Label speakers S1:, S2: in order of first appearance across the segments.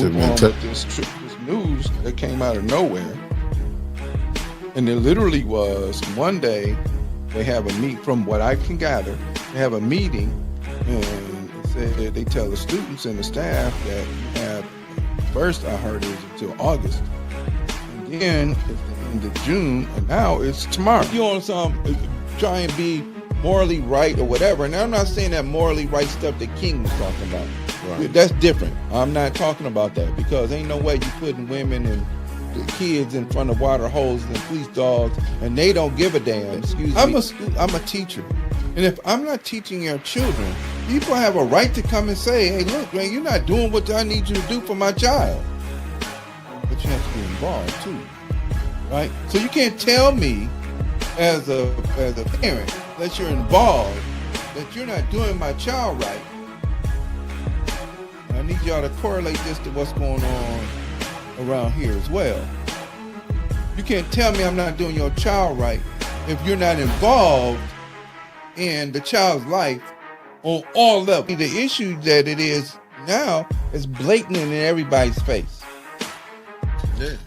S1: with this news that came out of nowhere. And it literally was one day they have a meet, from what I can gather, they have a meeting and they tell the students and the staff that you have, first I heard it was until August. And then it's the end of June, and now it's tomorrow. You on some try and be morally right or whatever. And I'm not saying that morally right stuff that King was talking about. Right. That's different. I'm not talking about that, because ain't no way you putting women and the kids in front of water hoses and police dogs, and they don't give a damn. Excuse me. I'm a teacher, and if I'm not teaching your children, people have a right to come and say, "Hey, look, man, you're not doing what I need you to do for my child." But you have to be involved too, right? So you can't tell me as a parent that you're involved, that you're not doing my child right. And I need y'all to correlate this to what's going on around here as well. You can't tell me I'm not doing your child right if you're not involved in the child's life on all levels. The issue that it is now is blatant in everybody's face. Yeah.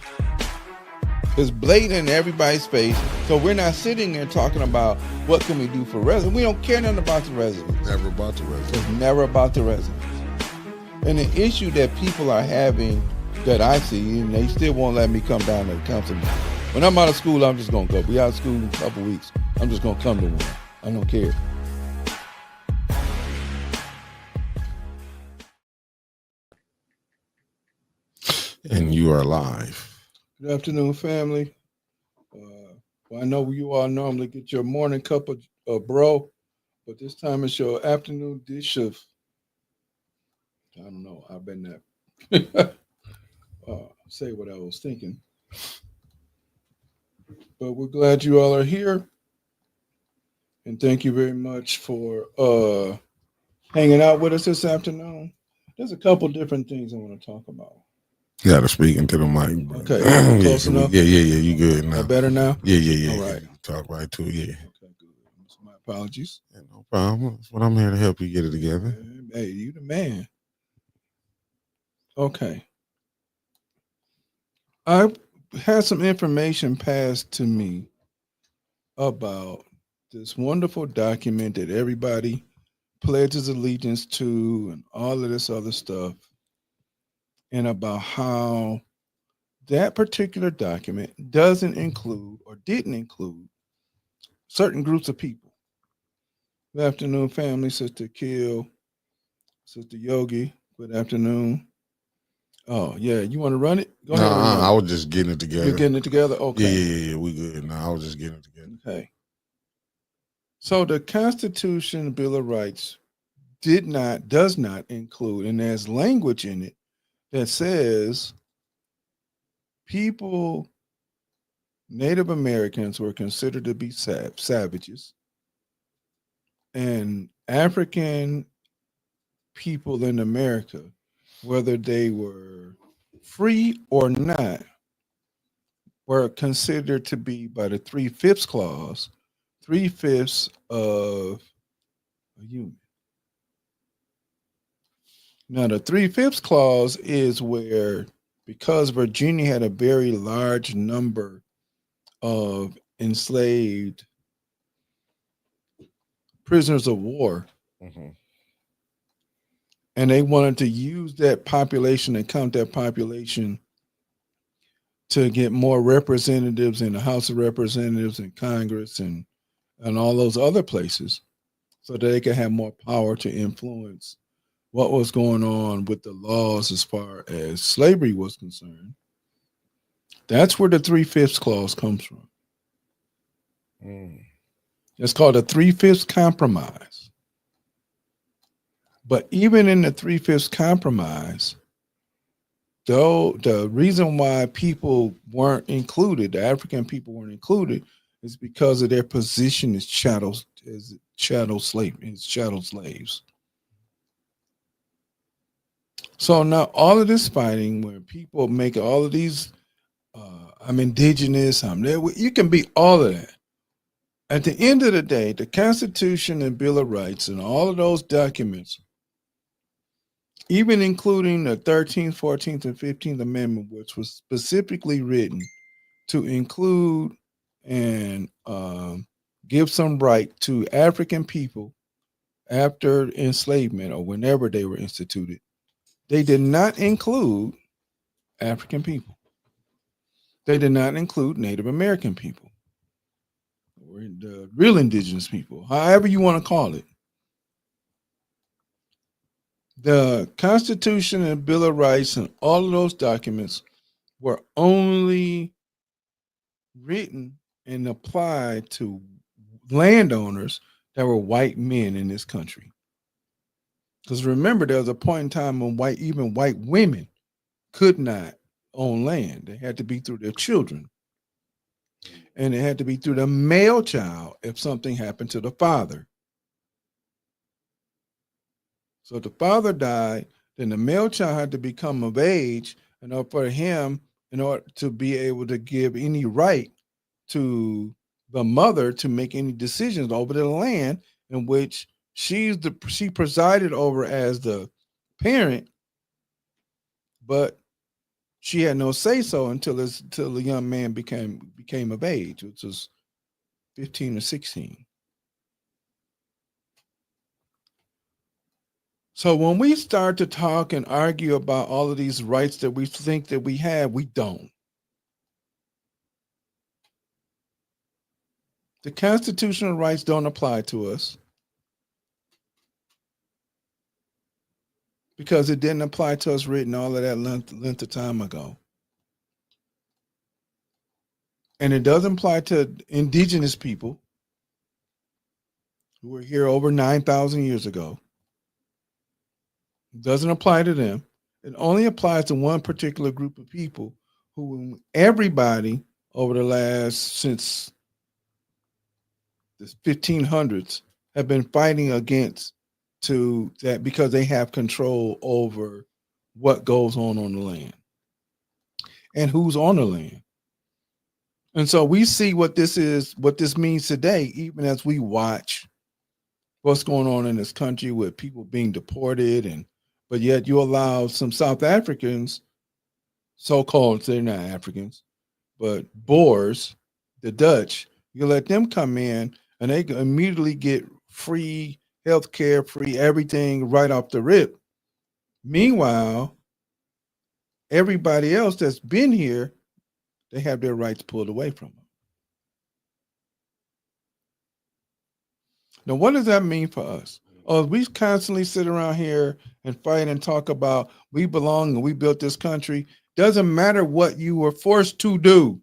S1: It's blatant in everybody's face. So we're not sitting there talking about what can we do for residents. We don't care nothing about the residents.
S2: Never about the residents.
S1: It's never about the residents. And the issue that people are having that I see, and they still won't let me come down to the council meeting. When I'm out of school, I'm just gonna go. We out of school in a couple weeks. I'm just gonna come to one. I don't care.
S2: And you are live.
S1: Good afternoon, family. Well, I know you all normally get your morning cup of bro, but this time it's your afternoon dish of, I don't know, I better not say what I was thinking. But we're glad you all are here. And thank you very much for hanging out with us this afternoon. There's a couple different things I want to talk about.
S2: You got to speak into the mic. Bro.
S1: Okay, close enough?
S2: Yeah, you good now.
S1: Better now?
S2: Yeah.
S1: All right.
S2: Talk right to it, yeah.
S1: Okay, good. My apologies.
S2: Yeah, no problem. That's what I'm here to help you get it together.
S1: Hey, you the man. Okay. I had some information passed to me about this wonderful document that everybody pledges allegiance to and all of this other stuff, and about how that particular document doesn't include or didn't include certain groups of people. Good afternoon, family. Sister Kill, Sister Yogi, good afternoon. Oh, yeah. You want to run it?
S2: Go ahead. I was just getting it together.
S1: You're getting it together? Okay.
S2: Yeah. We good. No, I was just getting it together.
S1: Okay. So the Constitution, Bill of Rights does not include, and there's language in it that says people, Native Americans were considered to be savages, and African people in America, whether they were free or not, were considered to be, by the 3/5 clause, 3/5 of a human. Now, the 3/5 clause is where, because Virginia had a very large number of enslaved prisoners of war, and they wanted to use that population and count that population to get more representatives in the House of Representatives and Congress and all those other places, so that they could have more power to influence what was going on with the laws as far as slavery was concerned. That's where the 3/5 clause comes from. It's called a 3/5 compromise. But even in the 3/5 compromise, though, the reason why people weren't included, the African people weren't included, is because of their position as chattel slaves. So now all of this fighting, where people make all of these, I'm indigenous, I'm there, you can be all of that. At the end of the day, the Constitution and Bill of Rights and all of those documents even including the 13th, 14th, and 15th Amendment, which was specifically written to include and give some right to African people after enslavement or whenever they were instituted. They did not include African people. They did not include Native American people or the real indigenous people, however you want to call it. The Constitution and Bill of Rights and all of those documents were only written and applied to landowners that were white men in this country. Because remember, there was a point in time when even white women could not own land. They had to be through their children. And it had to be through the male child if something happened to the father. So if the father died, then the male child had to become of age in order for him, in order to be able to give any right to the mother to make any decisions over the land in which she presided over as the parent, but she had no say so until the young man became of age, which was 15 or 16. So when we start to talk and argue about all of these rights that we think that we have, we don't. The constitutional rights don't apply to us because it didn't apply to us written all of that length of time ago. And it doesn't apply to indigenous people who were here over 9,000 years ago. It doesn't apply to them. It only applies to one particular group of people who everybody over the last, since the 1500s, have been fighting against to that because they have control over what goes on the land and who's on the land. And so we see what this means today, even as we watch what's going on in this country with people being deported, but yet you allow some South Africans, so-called, they're not Africans, but Boers, the Dutch, you let them come in and they immediately get free health care, free everything right off the rip. Meanwhile, everybody else that's been here, they have their rights pulled away from them. Now, what does that mean for us? Oh, we constantly sit around here and fight and talk about we belong and we built this country. Doesn't matter what you were forced to do,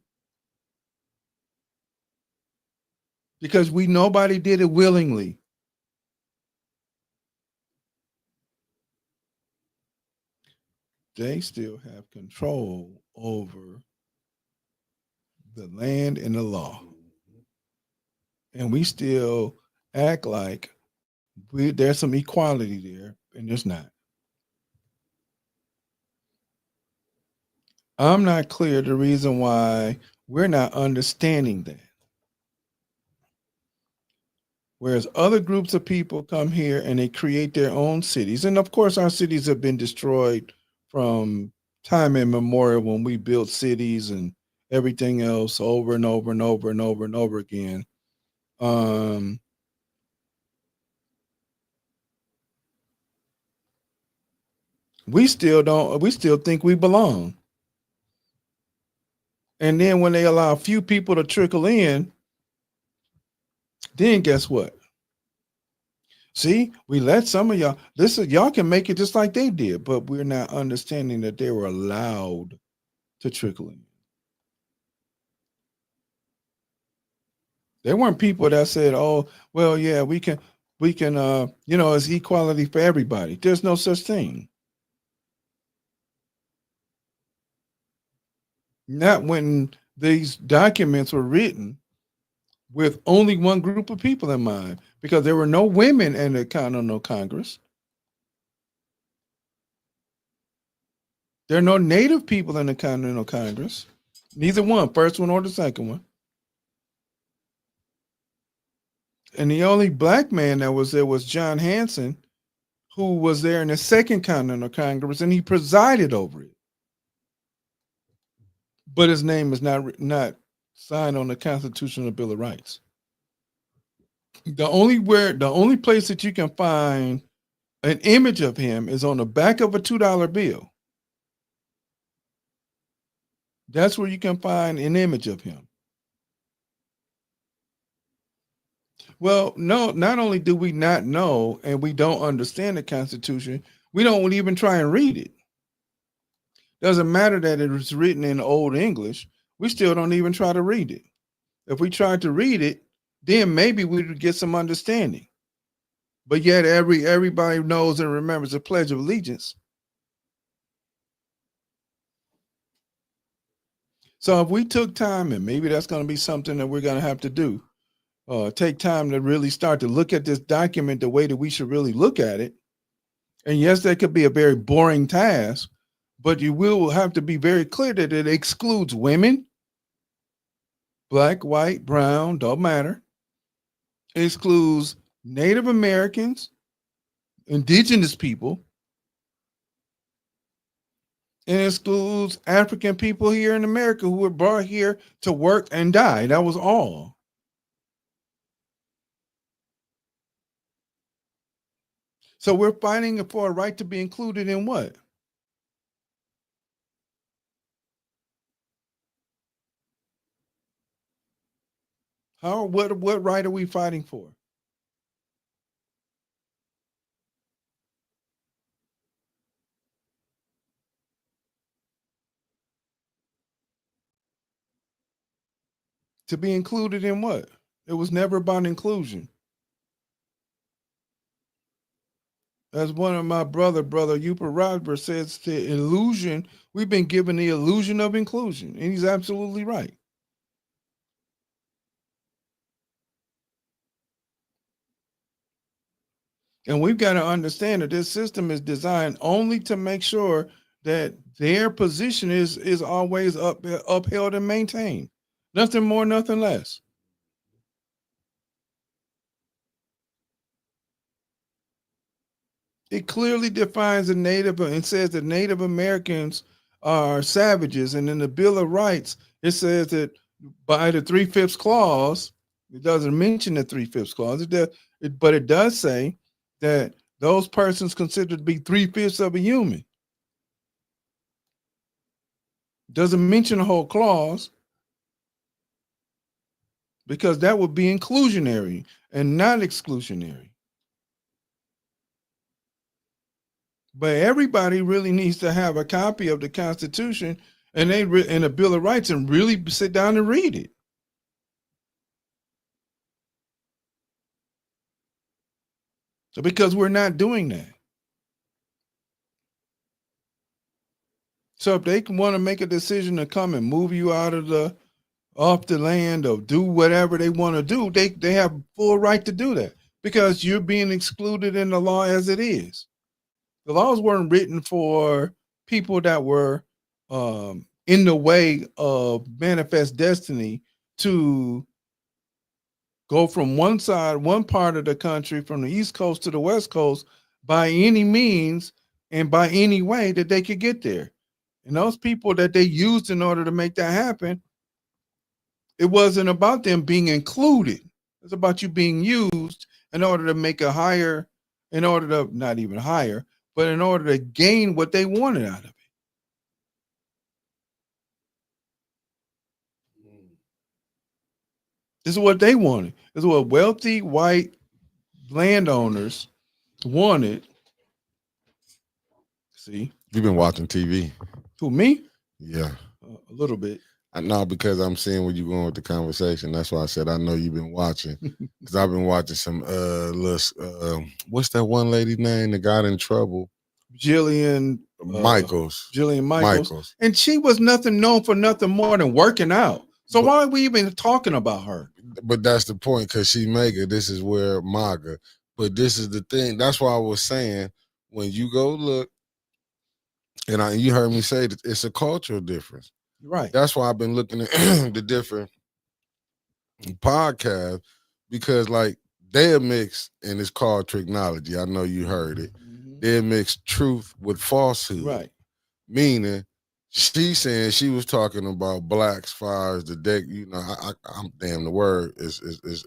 S1: because nobody did it willingly. They still have control over the land and the law. And we still act like there's some equality there, and there's not. I'm not clear the reason why we're not understanding that. Whereas other groups of people come here and they create their own cities. And of course, our cities have been destroyed from time immemorial when we built cities and everything else over and over and over and over and over again. We still think we belong. And then when they allow a few people to trickle in, then guess what? See, we let some of y'all, y'all can make it just like they did, but we're not understanding that they were allowed to trickle in. There weren't people that said, oh, well, yeah, we can, it's equality for everybody. There's no such thing. Not when these documents were written with only one group of people in mind, because there were no women in the Continental Congress. There are no Native people in the Continental Congress. Neither one, first one or the second one. And the only black man that was there was John Hanson, who was there in the Second Continental Congress, and he presided over it. But his name is not signed on the Constitutional Bill of Rights. The only place that you can find an image of him is on the back of a $2 bill. That's where you can find an image of him. Well, no, not only do we not know and we don't understand the Constitution, we don't even try and read it. Doesn't matter that it was written in Old English, we still don't even try to read it. If we tried to read it, then maybe we would get some understanding. But yet everybody knows and remembers the Pledge of Allegiance. So if we took time, and maybe that's going to be something that we're going to have to do, take time to really start to look at this document the way that we should really look at it. And yes, that could be a very boring task, but you will have to be very clear that it excludes women, black, white, brown, don't matter. It excludes Native Americans, indigenous people, and it excludes African people here in America who were brought here to work and die. That was all. So we're fighting for a right to be included in what? What right are we fighting for? To be included in what? It was never about inclusion. As one of my brother Uper Rosberg says, the illusion, we've been given the illusion of inclusion. And he's absolutely right. And we've got to understand that this system is designed only to make sure that their position is always upheld and maintained. Nothing more, nothing less. It clearly defines the Native and says that Native Americans are savages. And in the Bill of Rights, it says that by the 3/5 clause, it doesn't mention the 3/5 clause, but it does say that those persons considered to be 3/5 of a human. Doesn't mention the whole clause because that would be inclusionary and not exclusionary. But everybody really needs to have a copy of the Constitution and and a Bill of Rights and really sit down and read it. Because we're not doing that. So if they want to make a decision to come and move you off the land or do whatever they want to do, they have full right to do that because you're being excluded in the law as it is. The laws weren't written for people that were in the way of manifest destiny to go from one part of the country, from the East Coast to the West Coast, by any means and by any way that they could get there. And those people that they used in order to make that happen, it wasn't about them being included. It's about you being used in order to make not even higher, but in order to gain what they wanted out of it. This is what they wanted. This is what wealthy white landowners wanted. See?
S2: You've been watching TV.
S1: Who, me?
S2: Yeah.
S1: A little bit.
S2: I know because I'm seeing where you're going with the conversation. That's why I said I know you've been watching. Because I've been watching some what's that one lady name that got in trouble?
S1: Jillian
S2: Michaels.
S1: Jillian Michaels. And she was known for nothing more than working out. So why are we even talking about her?
S2: But that's the point, because she MAGA. This is where MAGA. But this is the thing. That's why I was saying, when you go look, and you heard me say that it's a cultural difference.
S1: Right.
S2: That's why I've been looking at the different podcasts, because like they're mixed and it's called Tricknology. I know you heard it.
S1: Mm-hmm.
S2: they mix truth with falsehood.
S1: Right.
S2: Meaning, she saying she was talking about blacks far as the deck. You know, I'm damn, the word is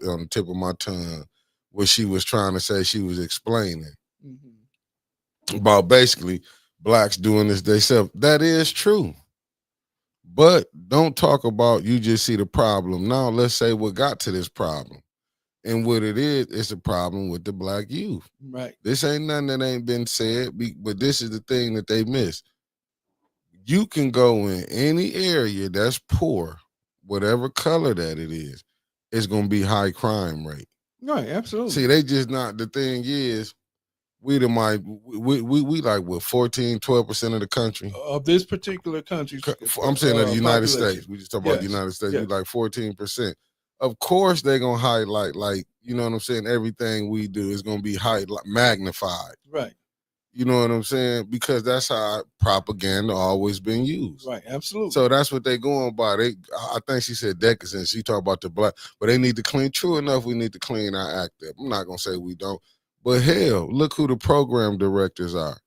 S2: on the tip of my tongue. What she was trying to say, she was explaining about basically blacks doing this themselves. That is true. But don't talk about you just see the problem. Now let's say what got to this problem. And what it is, it's a problem with the black youth.
S1: Right.
S2: This ain't nothing that ain't been said, but this is the thing that they miss. You can go in any area that's poor, whatever color that it is, it's gonna be high crime rate.
S1: Right, absolutely.
S2: See, they just not, the thing is, we like what 14-12% of the country
S1: of this particular country.
S2: I'm saying of the United
S1: population.
S2: States. We just talk about the United States.
S1: Yes.
S2: We like 14%. Of course, they're gonna highlight, like, you know what I'm saying. Everything we do is gonna be magnified.
S1: Right.
S2: You know what I'm saying? Because that's how propaganda always been used.
S1: Right, absolutely.
S2: So that's what they going by. I think she said decadence. She talked about the black, but they need to clean. True enough, we need to clean our act up. I'm not gonna say we don't, but hell, look who the program directors are.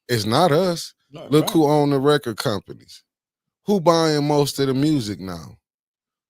S2: It's not us.
S1: No,
S2: look
S1: right.
S2: who own the record companies. Who buying most of the music now?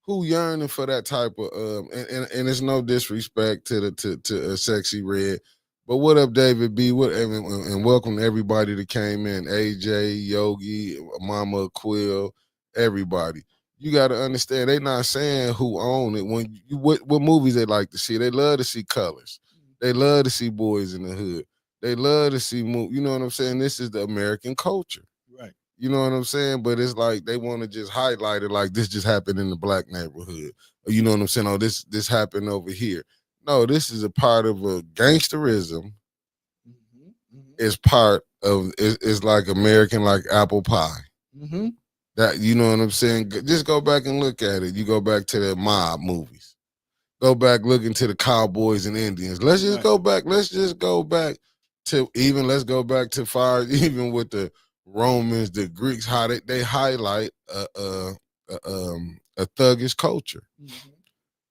S2: Who yearning for that type of and it's no disrespect to Sexy Red. But what up, David B? And welcome to everybody that came in. AJ, Yogi, Mama Quill, everybody. You got to understand, they not saying who own it. When you what movies they like to see? They love to see colors. They love to see boys in the hood. They love to see you know what I'm saying? This is the American culture.
S1: Right.
S2: You know what I'm saying? But it's like they want to just highlight it like this just happened in the black neighborhood. Or you know what I'm saying? Oh, this happened over here. No, this is a part of a gangsterism. It's part of it's like American, like apple pie. That, you know what I'm saying? Just go back and look at it. You go back to the mob movies. Go back looking to the cowboys and Indians. Let's just go back. Let's just go back to let's go back to far even with the Romans, the Greeks, how they highlight a thuggish culture.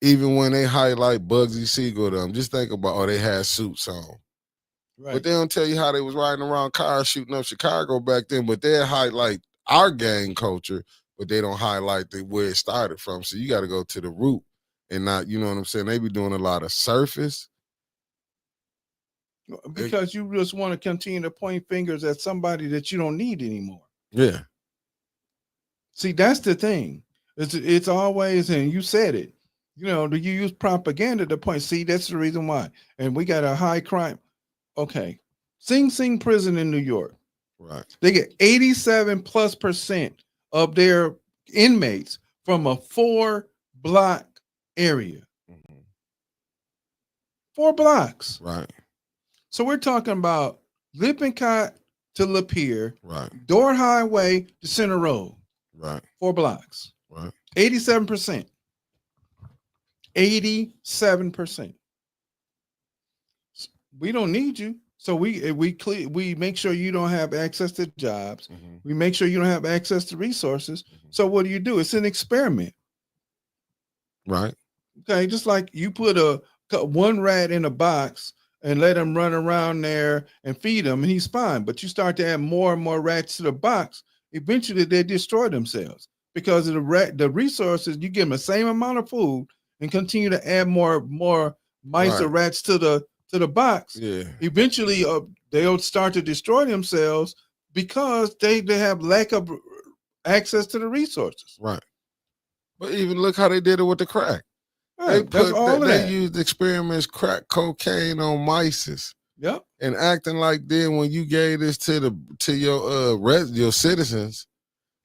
S2: Even when they highlight Bugsy Siegel, them, just think about, they had suits on. Right. But they don't tell you how they was riding around cars shooting up Chicago back then, but they highlight our gang culture, but they don't highlight where it started from. So you got to go to the root and not, you know what I'm saying? They be doing a lot of surface.
S1: Because you just want to continue to point fingers at somebody that you don't need anymore.
S2: Yeah.
S1: See, that's the thing. It's always, and you said it, you know, do you use propaganda to point? See, that's the reason why. And we got a high crime. Okay. Sing Sing prison in New York.
S2: Right.
S1: They get 87+% of their inmates from a 4-block area. 4 blocks.
S2: Right.
S1: So we're talking about Lippincott to Lapeer,
S2: right?
S1: Door Highway to Center Road,
S2: right?
S1: 4 blocks,
S2: right?
S1: 87%. 87%. We don't need you, so we make sure you don't have access to jobs. We make sure you don't have access to resources. So what do? It's an experiment,
S2: right?
S1: Okay, just like you put one rat in a box and let him run around there and feed him, and he's fine. But you start to add more and more rats to the box, eventually they destroy themselves because of the resources. You give them the same amount of food and continue to add more mice or rats to the box.
S2: Yeah.
S1: Eventually, they'll start to destroy themselves because they have lack of access to the resources.
S2: Right. But even look how they did it with the crack. They used experiments, crack cocaine on mice.
S1: Yep.
S2: And acting like then when you gave this to your citizens,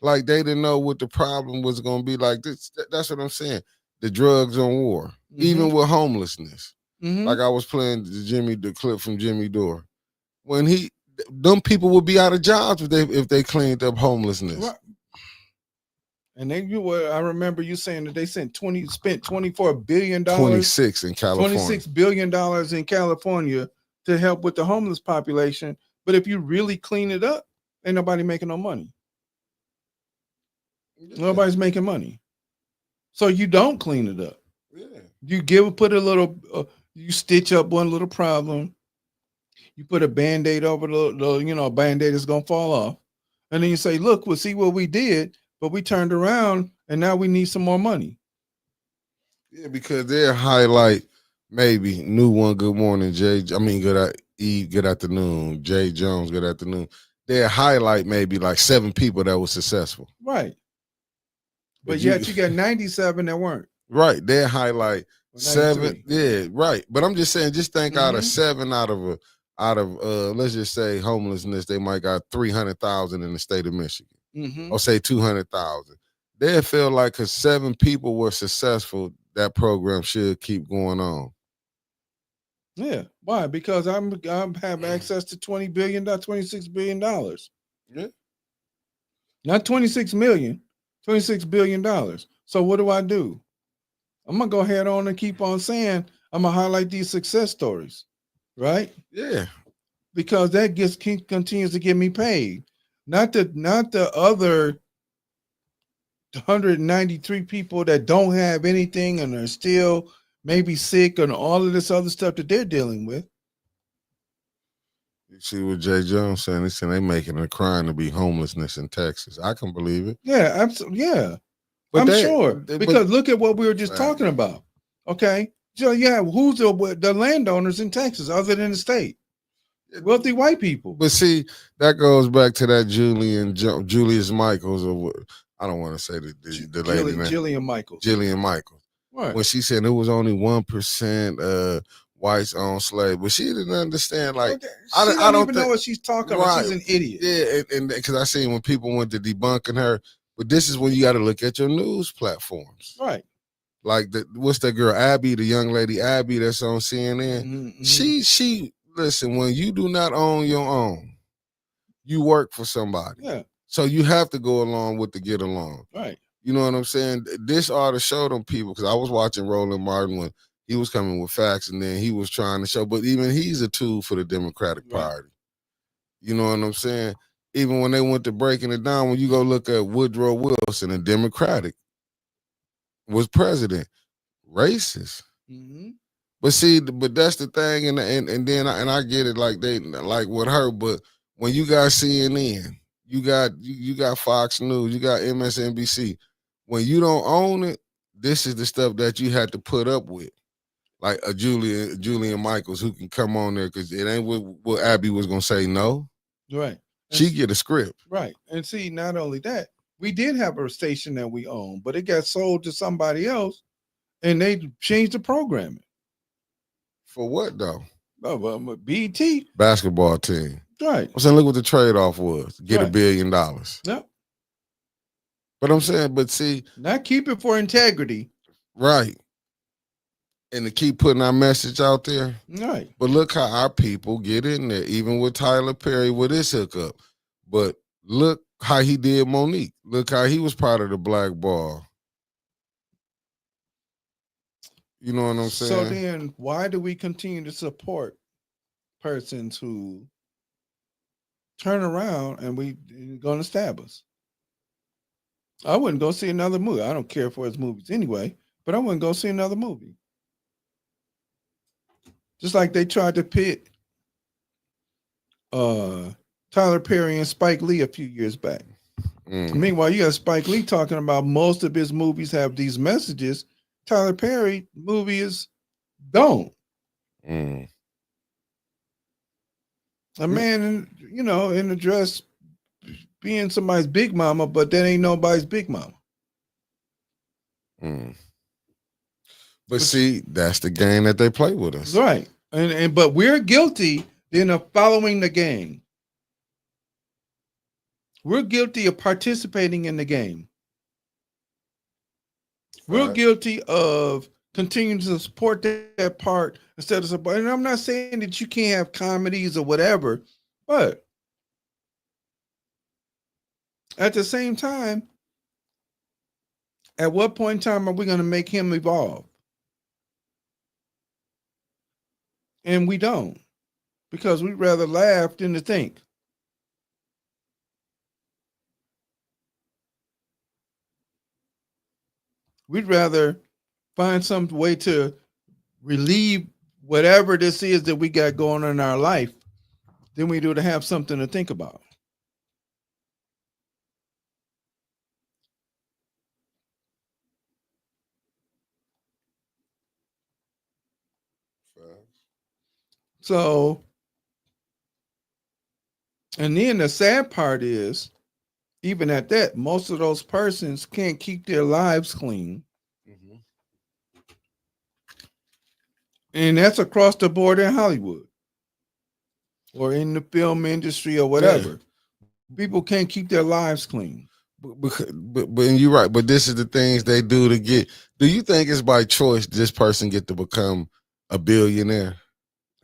S2: like they didn't know what the problem was going to be. Like this, that's what I'm saying. The drugs on war, even with homelessness. Like I was playing the clip from Jimmy Dore. When them people would be out of jobs if they cleaned up homelessness.
S1: Right. And I remember you saying that they spent $24 billion.
S2: 26 in California.
S1: $26 billion in California to help with the homeless population. But if you really clean it up, ain't nobody making no money. Yeah. Nobody's making money. So you don't clean it up.
S2: Yeah.
S1: You you stitch up one little problem, You put a Band-Aid over the Band-Aid is gonna fall off. And then you say, look, we'll see what we did, but we turned around and now we need some more money.
S2: Yeah, because they'll highlight maybe new one. Good morning, Jay. I mean, good afternoon, Jay Jones. Good afternoon. They'll highlight maybe like 7 people that were successful.
S1: Right. But
S2: But
S1: yet you got 97 that weren't.
S2: right. They'll highlight
S1: Or
S2: 7.
S1: 93.
S2: Yeah, right. But I'm just saying, just think out of
S1: Mhm.
S2: 7 out of let's just say homelessness, they might got 300,000 in the state of Michigan, or say 200,000. They feel like because 7 people were successful, that program should keep going on.
S1: Yeah. Why? Because I'm have access to $20 billion, $26 billion.
S2: Yeah.
S1: Not 26 million, $26 billion. So what do? I'm gonna go ahead on and keep on saying I'm gonna highlight these success stories, right?
S2: Yeah.
S1: Because that continues to get me paid. Not the other 193 people that don't have anything and are still maybe sick and all of this other stuff that they're dealing with.
S2: You see what Jay Jones saying? He said they making it a crime to be homelessness in Texas. I can believe it.
S1: Yeah, absolutely. Yeah,
S2: But
S1: I'm sure. Because look at what we were just talking about. Okay. So yeah, who's the landowners in Texas other than the state? Wealthy white people.
S2: But see, that goes back to that Julius Michaels, or what, I don't want to say the lady name.
S1: Jillian Michaels.
S2: Jillian Michaels.
S1: Right.
S2: When she said it was only 1% whites owned slave, but she didn't understand. Like,
S1: okay. I don't even know what she's talking about. She's an idiot.
S2: Yeah, and because I seen when people went to debunking her, but this is when you got to look at your news platforms.
S1: Right.
S2: Like what's that girl Abby, the young lady Abby that's on CNN?
S1: Mm-hmm.
S2: She listen, when you do not own your own, you work for somebody.
S1: Yeah.
S2: So you have to go along with the get along.
S1: Right.
S2: You know what I'm saying? This ought to show them people, because I was watching Roland Martin when he was coming with facts, and then he was trying to show, but even he's a tool for the Democratic Party. You know what I'm saying? Even when they went to breaking it down, when you go look at Woodrow Wilson, a Democratic, was president, racist.
S1: Mm-hmm.
S2: But see, but that's the thing, and then I get it, like they like with her, but when you got CNN, you got Fox News, you got MSNBC. When you don't own it, this is the stuff that you had to put up with. Like a Julian Michaels, who can come on there, because it ain't what Abby was gonna say no.
S1: Right.
S2: She get a script.
S1: Right. And see, not only that, we did have a station that we own, but it got sold to somebody else and they changed the programming.
S2: For what though?
S1: Oh, BET.
S2: Basketball team.
S1: Right.
S2: I'm saying, look what the trade-off was. Get $1 billion.
S1: Yep.
S2: But I'm saying, but see.
S1: Not keep it for integrity.
S2: Right. And to keep putting our message out there.
S1: Right.
S2: But look how our people get in there, even with Tyler Perry with his hookup. But look how he did Monique. Look how he was part of the black ball. You know what I'm saying?
S1: So then why do we continue to support persons who turn around and we going to stab us? I wouldn't go see another movie. I don't care for his movies anyway, but I wouldn't go see another movie. Just like they tried to pit Tyler Perry and Spike Lee a few years back. Meanwhile, you got Spike Lee talking about most of his movies have these messages. Tyler Perry movies don't. A man, in the dress being somebody's big mama, but that ain't nobody's big mama.
S2: But see, that's the game that they play with us.
S1: Right. But we're guilty then of following the game. We're guilty of participating in the game. We're guilty of continuing to support that part instead of support. And I'm not saying that you can't have comedies or whatever, but at the same time, at what point in time are we going to make him evolve? And we don't, because we'd rather laugh than to think. We'd rather find some way to relieve whatever this is that we got going on in our life than we do to have something to think about. So, and then the sad part is, even at that, most of those persons can't keep their lives clean.
S2: Mm-hmm.
S1: And that's across the board in Hollywood or in the film industry or
S2: Yeah.
S1: whatever. People can't keep their lives clean.
S2: But and you're right. But this is the things they do to get. Do you think it's by choice this person get to become a billionaire?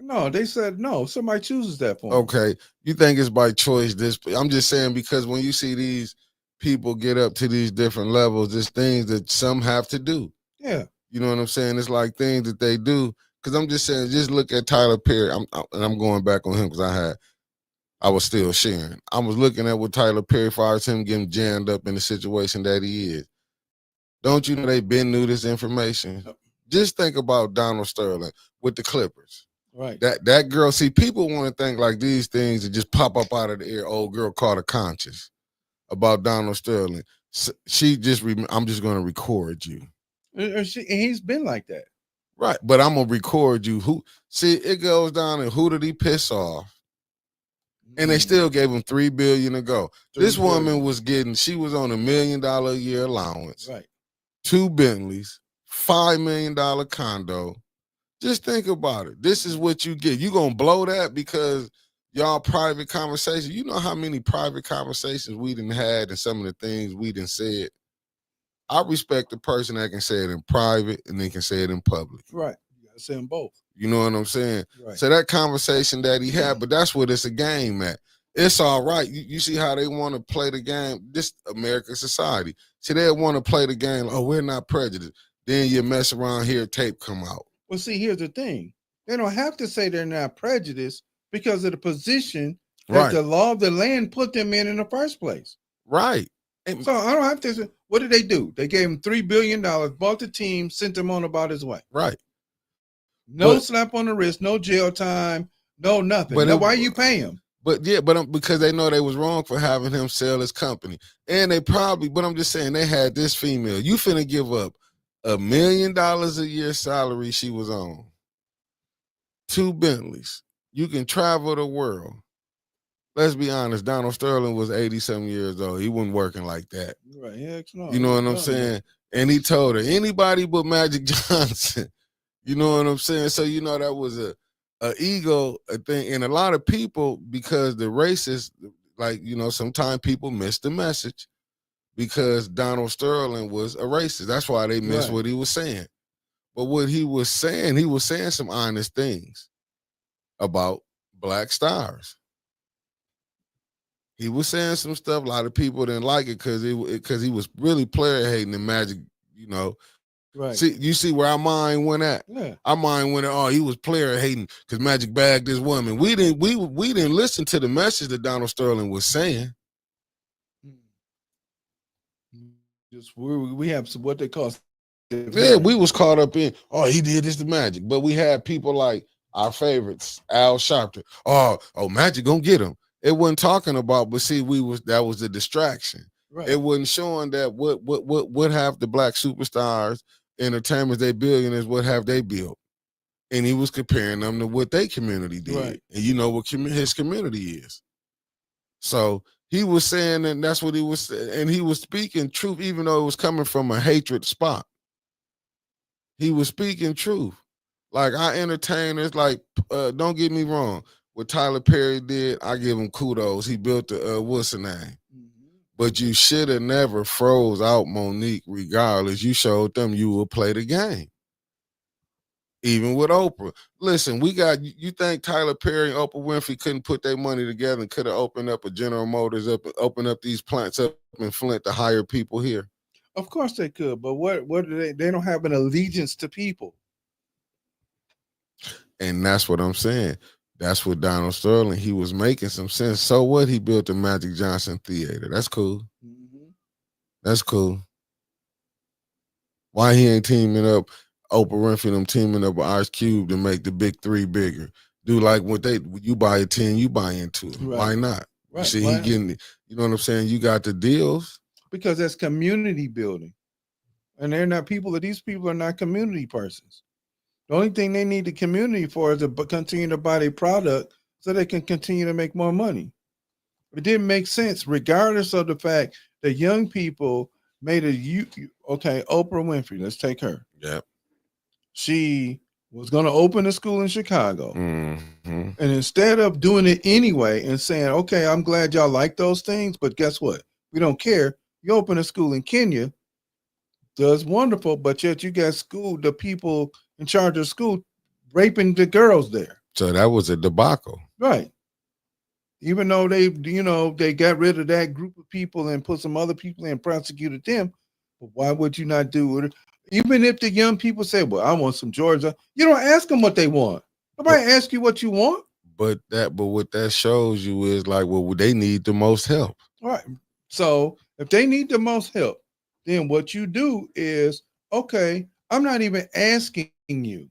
S1: No, they said no. Somebody chooses that for them.
S2: Okay, you think it's by choice? This I'm just saying because when you see these people get up to these different levels, there's things that some have to do.
S1: Yeah,
S2: You know what I'm saying? It's like things that they do. Because I'm just saying, just look at Tyler Perry. And I'm going back on him because I was still sharing. I was looking at what Tyler Perry fires him getting jammed up in the situation that he is. Don't you know they been knew this information? Just think about Donald Sterling with the Clippers.
S1: right.
S2: That girl, see, people want to think like these things that just pop up out of the air. Old girl caught her conscious about Donald Sterling. She just, I'm just going to record you.
S1: And he's been like that.
S2: Right, but I'm going to record you. Who? See, it goes down and who did he piss off? And they still gave him $3 billion to go. This woman was getting, she was on $1 million a year allowance,
S1: right,
S2: 2 Bentleys, $5 million condo. Just think about it. This is what you get. You gonna blow that because y'all private conversations. You know how many private conversations we done had and some of the things we done said. I respect the person that can say it in private and they can say it in public.
S1: right. You gotta say them both.
S2: You know what I'm saying?
S1: Right.
S2: So that conversation that he had, but that's what it's a game at. It's all right. You see how they want to play the game. This American society. See, they want to play the game. Oh, we're not prejudiced. Then you mess around here, tape come out.
S1: Well, see, here's the thing. They don't have to say they're not prejudiced because of the position that the law of the land put them in the first place.
S2: Right.
S1: So I don't have to say, what did they do? They gave him $3 billion, bought the team, sent him on about his way.
S2: Right.
S1: No slap on the wrist, no jail time, no nothing. But why you pay him?
S2: But yeah, because they know they was wrong for having him sell his company. And they probably, but I'm just saying, they had this female. You finna give up $1 million a year salary she was on. 2 Bentleys. You can travel the world. Let's be honest, Donald Sterling was 80-something years old. He wasn't working like that.
S1: Right. Yeah, no,
S2: you know what I'm saying? And he told her, anybody but Magic Johnson. You know what I'm saying? So, you know, that was a ego thing. And a lot of people, because the racists, like, you know, sometimes people miss the message because Donald Sterling was a racist. That's why they missed what he was saying. But what he was saying some honest things about black stars. He was saying some stuff. A lot of people didn't like it because he was really player hating and Magic, you know.
S1: Right.
S2: See, you see where our mind went at?
S1: Yeah.
S2: Our mind went at, oh, he was player hating because Magic bagged this woman. We didn't listen to the message that Donald Sterling was saying.
S1: Just we have some what they call.
S2: Yeah, we was caught up in, oh, he did this to Magic. But we had people like our favorites, Al Sharpton. Oh, Magic gonna get him. It wasn't talking about, but see, that was the distraction. Right. It wasn't showing that what have the black superstars, entertainers, they billionaires, what have they built? And he was comparing them to what their community did. Right. And you know what his community is. So he was saying, and that's what he was saying, and he was speaking truth, even though it was coming from a hatred spot. He was speaking truth. Like our entertainers, like, don't get me wrong, what Tyler Perry did, I give him kudos. He built the, what's the name? But you should have never froze out Monique regardless. You showed them you would play the game. Even with Oprah. Listen, you think Tyler Perry and Oprah Winfrey couldn't put their money together and could have opened up a General Motors opened up these plants up in Flint to hire people here?
S1: Of course they could, but what do they don't have an allegiance to people.
S2: And that's what I'm saying. That's what Donald Sterling, he was making some sense. So what? He built the Magic Johnson Theater. That's cool. Mm-hmm. That's cool. Why he ain't teaming up Oprah Winfrey, them teaming up with Ice Cube to make the big three bigger? Do like what you buy a 10, you buy into it.
S1: Right.
S2: Why not? You
S1: Right.
S2: see,
S1: Why
S2: he
S1: not?
S2: getting, you know what I'm saying? You got the deals.
S1: Because that's community building. And they're not people, these people are not community persons. The only thing they need the community for is to continue to buy their product so they can continue to make more money. It didn't make sense, regardless of the fact that young people made okay, Oprah Winfrey, let's take her.
S2: Yep.
S1: She was going to open a school in Chicago.
S2: Mm-hmm.
S1: And instead of doing it anyway and saying, okay, I'm glad y'all like those things, but guess what? We don't care. You open a school in Kenya, does wonderful, but yet you got the people in charge of school raping the girls there.
S2: So that was a debacle.
S1: Right. Even though they got rid of that group of people and put some other people in and prosecuted them, but why would you not do it? Even if the young people say, well, I want some Georgia, you don't ask them what they want. Nobody asks you what you want.
S2: But what that shows you is like, well, they need the most help.
S1: Right. So if they need the most help, then what you do is, okay, I'm not even asking you.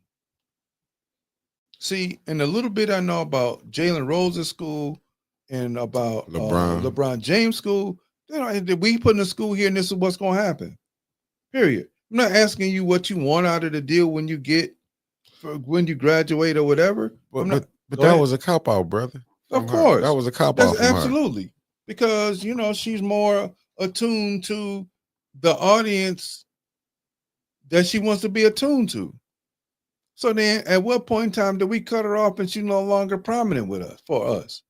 S1: See, and a little bit I know about Jalen Rose's school and about LeBron James' school, we put in a school here and this is what's going to happen. Period. I'm not asking you what you want out of the deal when you graduate or whatever.
S2: But that was a cop out, brother.
S1: Of course.
S2: That was a cop out.
S1: Absolutely. Her. Because, she's more attuned to the audience that she wants to be attuned to. So then at what point in time do we cut her off and she's no longer prominent with us, for us?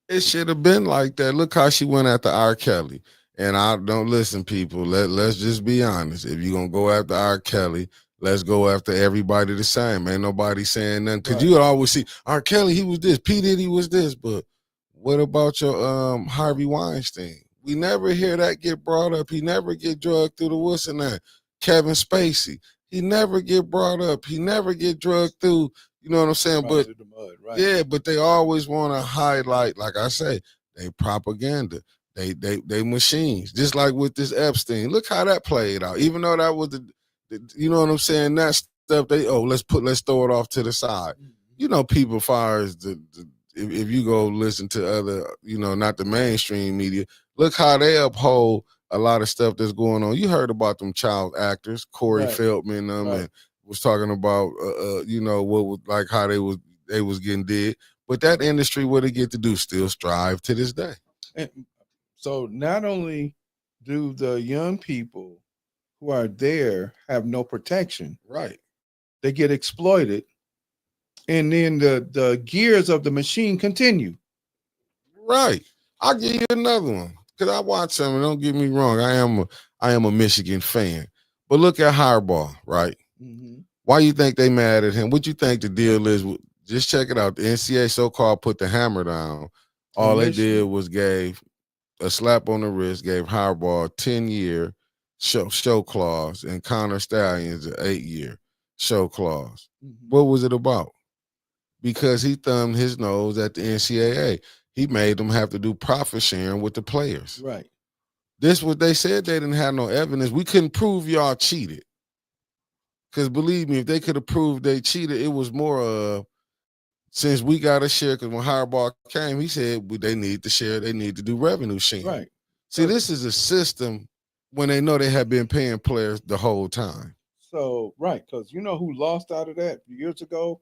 S2: It should have been like that. Look how she went after R. Kelly. And I don't listen, people. Let's just be honest. If you're going to go after R. Kelly, let's go after everybody the same. Ain't nobody saying nothing. Because you always see, R. Kelly, he was this. P. Diddy was this. But what about your Harvey Weinstein? We never hear that get brought up. He never get drugged through the what's in that. Kevin Spacey. He never get brought up. He never get drugged through. You know what I'm saying? But
S1: the mud, right.
S2: Yeah, but they always want to highlight, like I say, they propaganda. They machines. Just like with this Epstein. Look how that played out. Even though that was the you know what I'm saying? That stuff let's throw it off to the side. Mm-hmm. People as far as if you go listen to other, not the mainstream media, look how they uphold a lot of stuff that's going on. You heard about them child actors, Corey Feldman, and was talking about, what was like how they was getting did. But that industry, what they get to do, still strive to this day.
S1: And so not only do the young people who are there have no protection,
S2: right?
S1: They get exploited, and then the gears of the machine continue.
S2: Right. I'll give you another one. Because I watch them, and don't get me wrong, I am a Michigan fan. But look at Harbaugh, right? Mm-hmm. Why you think they mad at him? What you think the deal is? Just check it out. The NCAA so-called put the hammer down. All they did was gave a slap on the wrist, gave Harbaugh a 10-year show clause, and Connor Stallions an 8-year show clause. Mm-hmm. What was it about? Because he thumbed his nose at the NCAA. He made them have to do profit sharing with the players.
S1: Right.
S2: This what they said. They didn't have no evidence. We couldn't prove y'all cheated. Because believe me, if they could have proved they cheated, it was more of, since we got to share, because when Harbaugh came, he said they need to share. They need to do revenue sharing.
S1: Right.
S2: See, this is a system when they know they have been paying players the whole time.
S1: So, right, because you know who lost out of that years ago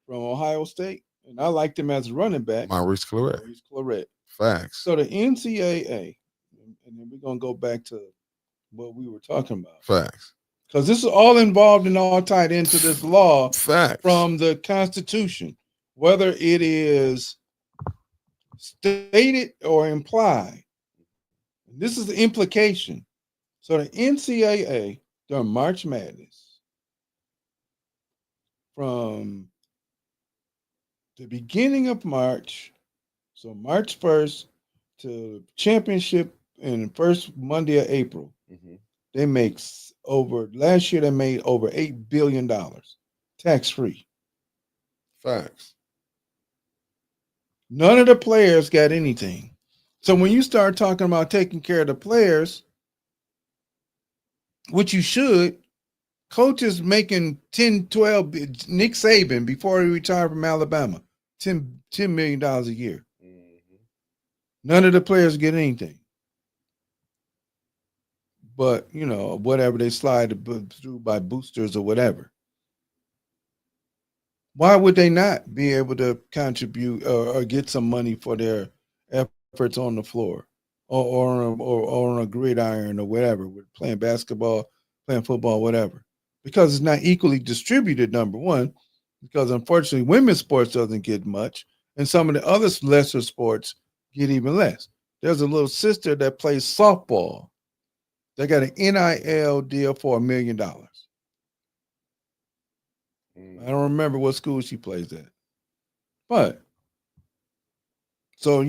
S1: from Ohio State? And I liked him as a running back.
S2: Maurice Claret. Facts.
S1: So the NCAA, and then we're going to go back to what we were talking about.
S2: Facts.
S1: Because this is all involved and all tied into this law.
S2: Facts.
S1: From the Constitution, whether it is stated or implied. This is the implication. So the NCAA, during March Madness, from the beginning of March, so March 1st to championship in the first Monday of April, they make last year they made over $8 billion tax-free.
S2: Facts.
S1: None of the players got anything. So when you start talking about taking care of the players, which you should, Coaches making 10, 12, Nick Saban before he retired from Alabama, $10 million a year. Mm-hmm. None of the players get anything. But, whatever they slide through by boosters or whatever. Why would they not be able to contribute or get some money for their efforts on the floor or on a gridiron or whatever, with playing basketball, playing football, whatever? Because it's not equally distributed, number one, because unfortunately women's sports doesn't get much, and some of the other lesser sports get even less. There's a little sister that plays softball. They got an NIL deal for $1 million. I don't remember what school she plays at. But, so,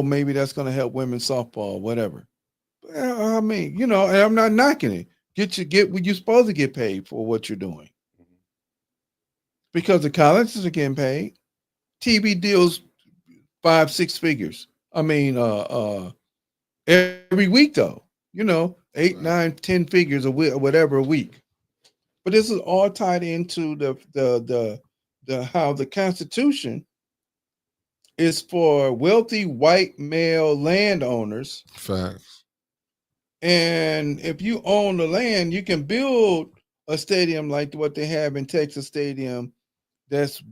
S1: maybe that's going to help women's softball, whatever. I mean, and I'm not knocking it. Get what you're supposed to get paid for what you're doing. Because the colleges are getting paid. TV deals 5-6 figures. I mean, every week though, 8, 9, 10 figures or whatever a week. But this is all tied into the how the Constitution is for wealthy white male landowners.
S2: Facts.
S1: And if you own the land, you can build a stadium like what they have in Texas Stadium that's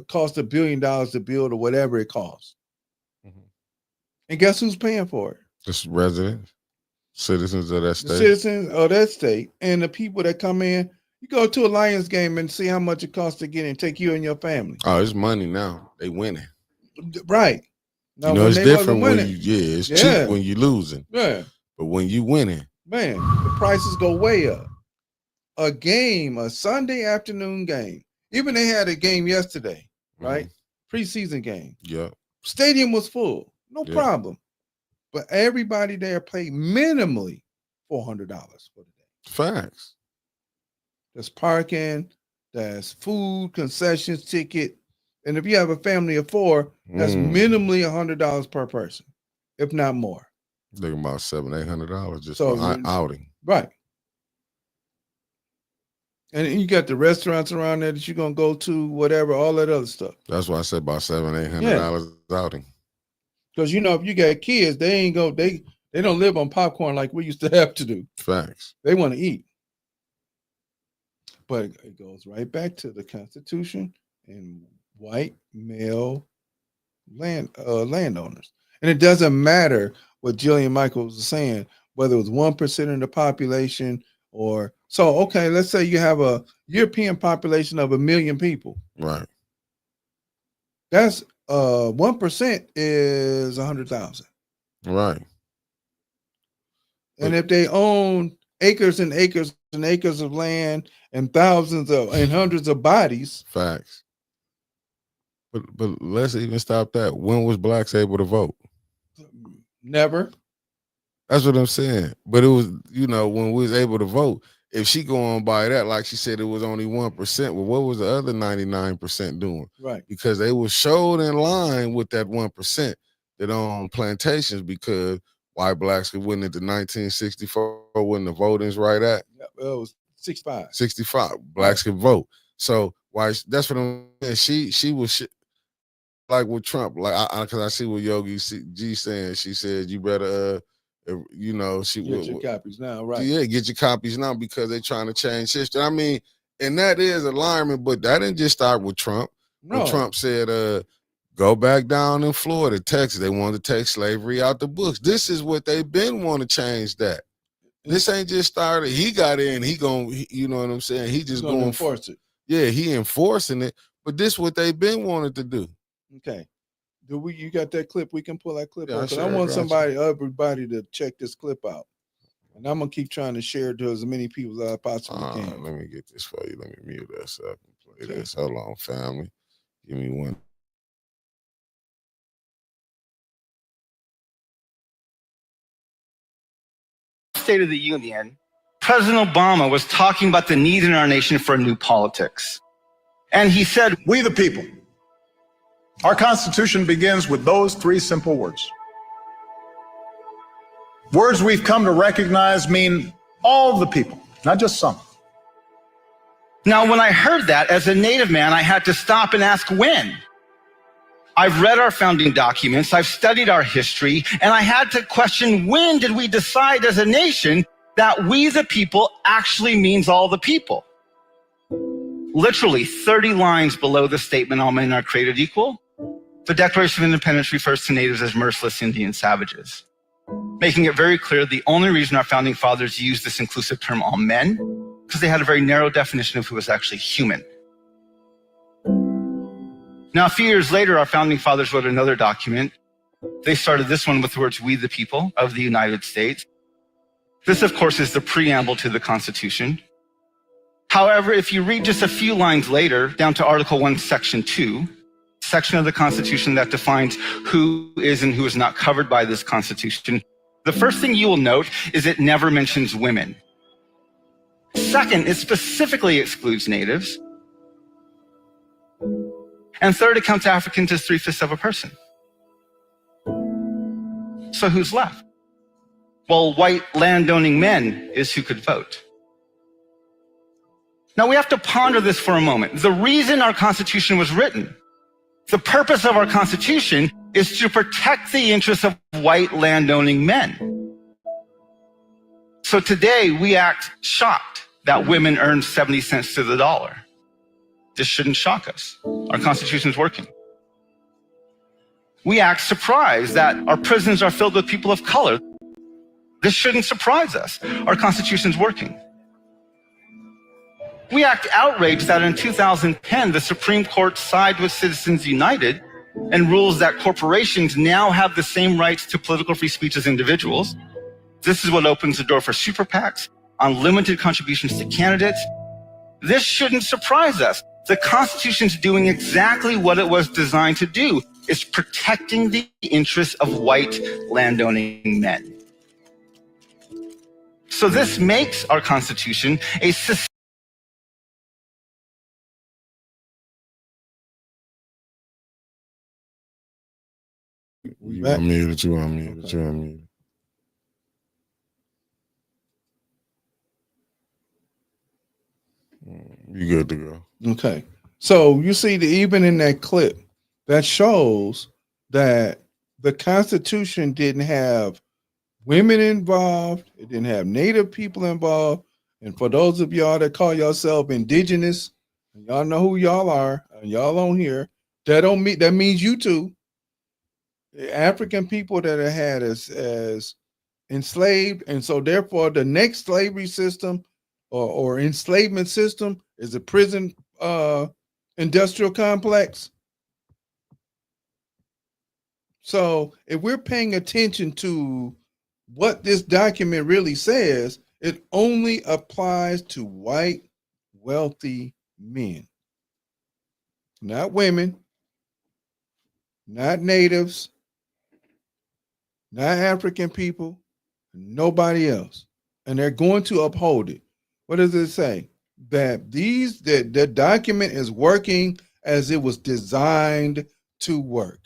S1: cost $1 billion to build or whatever it costs. Mm-hmm. And guess who's paying for it?
S2: Just residents, citizens of that state.
S1: The citizens of that state. And the people that come in. You go to a Lions game and see how much it costs to get in, take you and your family.
S2: Oh, it's money now. They winning.
S1: Right. Now,
S2: it's different when it's cheap when you're losing. Yeah. But when you winning.
S1: Man, the prices go way up. A Sunday afternoon game. Even they had a game yesterday, right? Preseason game.
S2: Yeah.
S1: Stadium was full. No problem. But everybody there paid minimally $400 for the day.
S2: Facts.
S1: There's parking, there's food, concessions, ticket. And if you have a family of 4, that's minimally $100 per person, if not more.
S2: Looking about $700-800 just for outing.
S1: Right. And you got the restaurants around there that you're gonna go to, whatever, all that other stuff.
S2: That's why I said about $700-800 outing.
S1: Because if you got kids, they don't live on popcorn like we used to have to do.
S2: Facts.
S1: They want to eat. But it goes right back to the Constitution and white male landowners. And it doesn't matter what Jillian Michaels was saying, whether it was 1% of the population or so. Okay, let's say you have a European population of 1 million people.
S2: Right.
S1: That's 1% is 100,000.
S2: Right.
S1: And if they own acres and acres and acres of land and hundreds of bodies.
S2: Facts. But let's even stop that. When was blacks able to vote?
S1: Never.
S2: That's what I'm saying. But it was, when we was able to vote, if she go on by that, like she said, it was only 1%. Well, what was the other 99% doing?
S1: Right.
S2: Because they were showed in line with that 1% that on plantations, because white blacks could win into 1964 when the voting's right at.
S1: Yeah, it was 65.
S2: 65. Blacks could vote. So that's what I'm saying. She was like with Trump, like because I see what Yogi G saying. She said you better she
S1: get your copies now, right?
S2: Yeah, get your copies now because they're trying to change history. I mean, and that is alarming, but that didn't just start with Trump. No. When Trump said, go back down in Florida, Texas. They wanted to take slavery out the books. This is what they've been want to change that. This ain't just started. He got in. You know what I'm saying? He just going to
S1: enforce it.
S2: Yeah, he enforcing it. But this is what they've been wanted to do.
S1: Okay. You got that clip? We can pull that clip out. Sure, I want everybody to check this clip out. And I'm going to keep trying to share it to as many people as I possibly can.
S2: Let me get this for you. Let me mute this up and play this. Hold on, family. Give me one.
S3: State of the Union, President Obama was talking about the need in our nation for new politics. And he said,
S4: we the people. Our Constitution begins with those 3 simple words. Words we've come to recognize mean all the people, not just some.
S3: Now, when I heard that, as a Native man, I had to stop and ask when. I've read our founding documents, I've studied our history, and I had to question, when did we decide as a nation that we the people actually means all the people? Literally 30 lines below the statement, all men are created equal, the Declaration of Independence refers to natives as merciless Indian savages, making it very clear the only reason our founding fathers used this inclusive term, all men, because they had a very narrow definition of who was actually human. Now, a few years later, our founding fathers wrote another document. They started this one with the words, we the people of the United States. This, of course, is the preamble to the Constitution. However, if you read just a few lines later, down to Article 1, Section 2, section of the Constitution that defines who is and who is not covered by this Constitution, the first thing you will note is it never mentions women. Second, it specifically excludes natives. And third, it counts Africans as 3/5 of a person. So who's left? Well, white landowning men is who could vote. Now we have to ponder this for a moment. The reason our Constitution was written, the purpose of our Constitution is to protect the interests of white landowning men. So today we act shocked that women earn 70 cents to the dollar. This shouldn't shock us. Our Constitution is working. We act surprised that our prisons are filled with people of color. This shouldn't surprise us. Our Constitution is working. We act outraged that in 2010, the Supreme Court sided with Citizens United and rules that corporations now have the same rights to political free speech as individuals. This is what opens the door for super PACs, unlimited contributions to candidates. This shouldn't surprise us. The Constitution's doing exactly what it was designed to do. It's protecting the interests of white landowning men. So this makes our Constitution a system.
S2: You unmuted, you unmuted, you unmuted. You good to go.
S1: Okay. So you see that even in that clip, that shows that the Constitution didn't have women involved. It didn't have Native people involved. And for those of y'all that call yourself indigenous, and y'all know who y'all are, and y'all on here, that means you too. The African people that are had as enslaved, and so therefore the next slavery system or enslavement system is a prison industrial complex. So if we're paying attention to what this document really says, it only applies to white, wealthy men, not women, not natives, not African people, nobody else. And they're going to uphold it. What does it say? That the document is working as it was designed to work.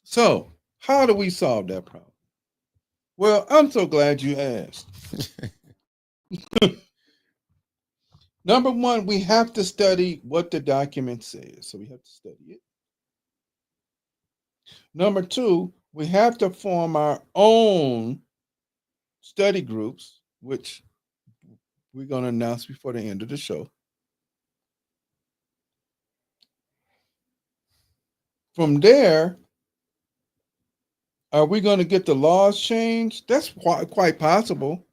S1: So how do we solve that problem? Well, I'm so glad you asked. Number one, we have to study what the document says. So we have to study it. Number two, we have to form our own study groups, which we're going to announce before the end of the show. From there, are we going to get the laws changed? That's quite possible.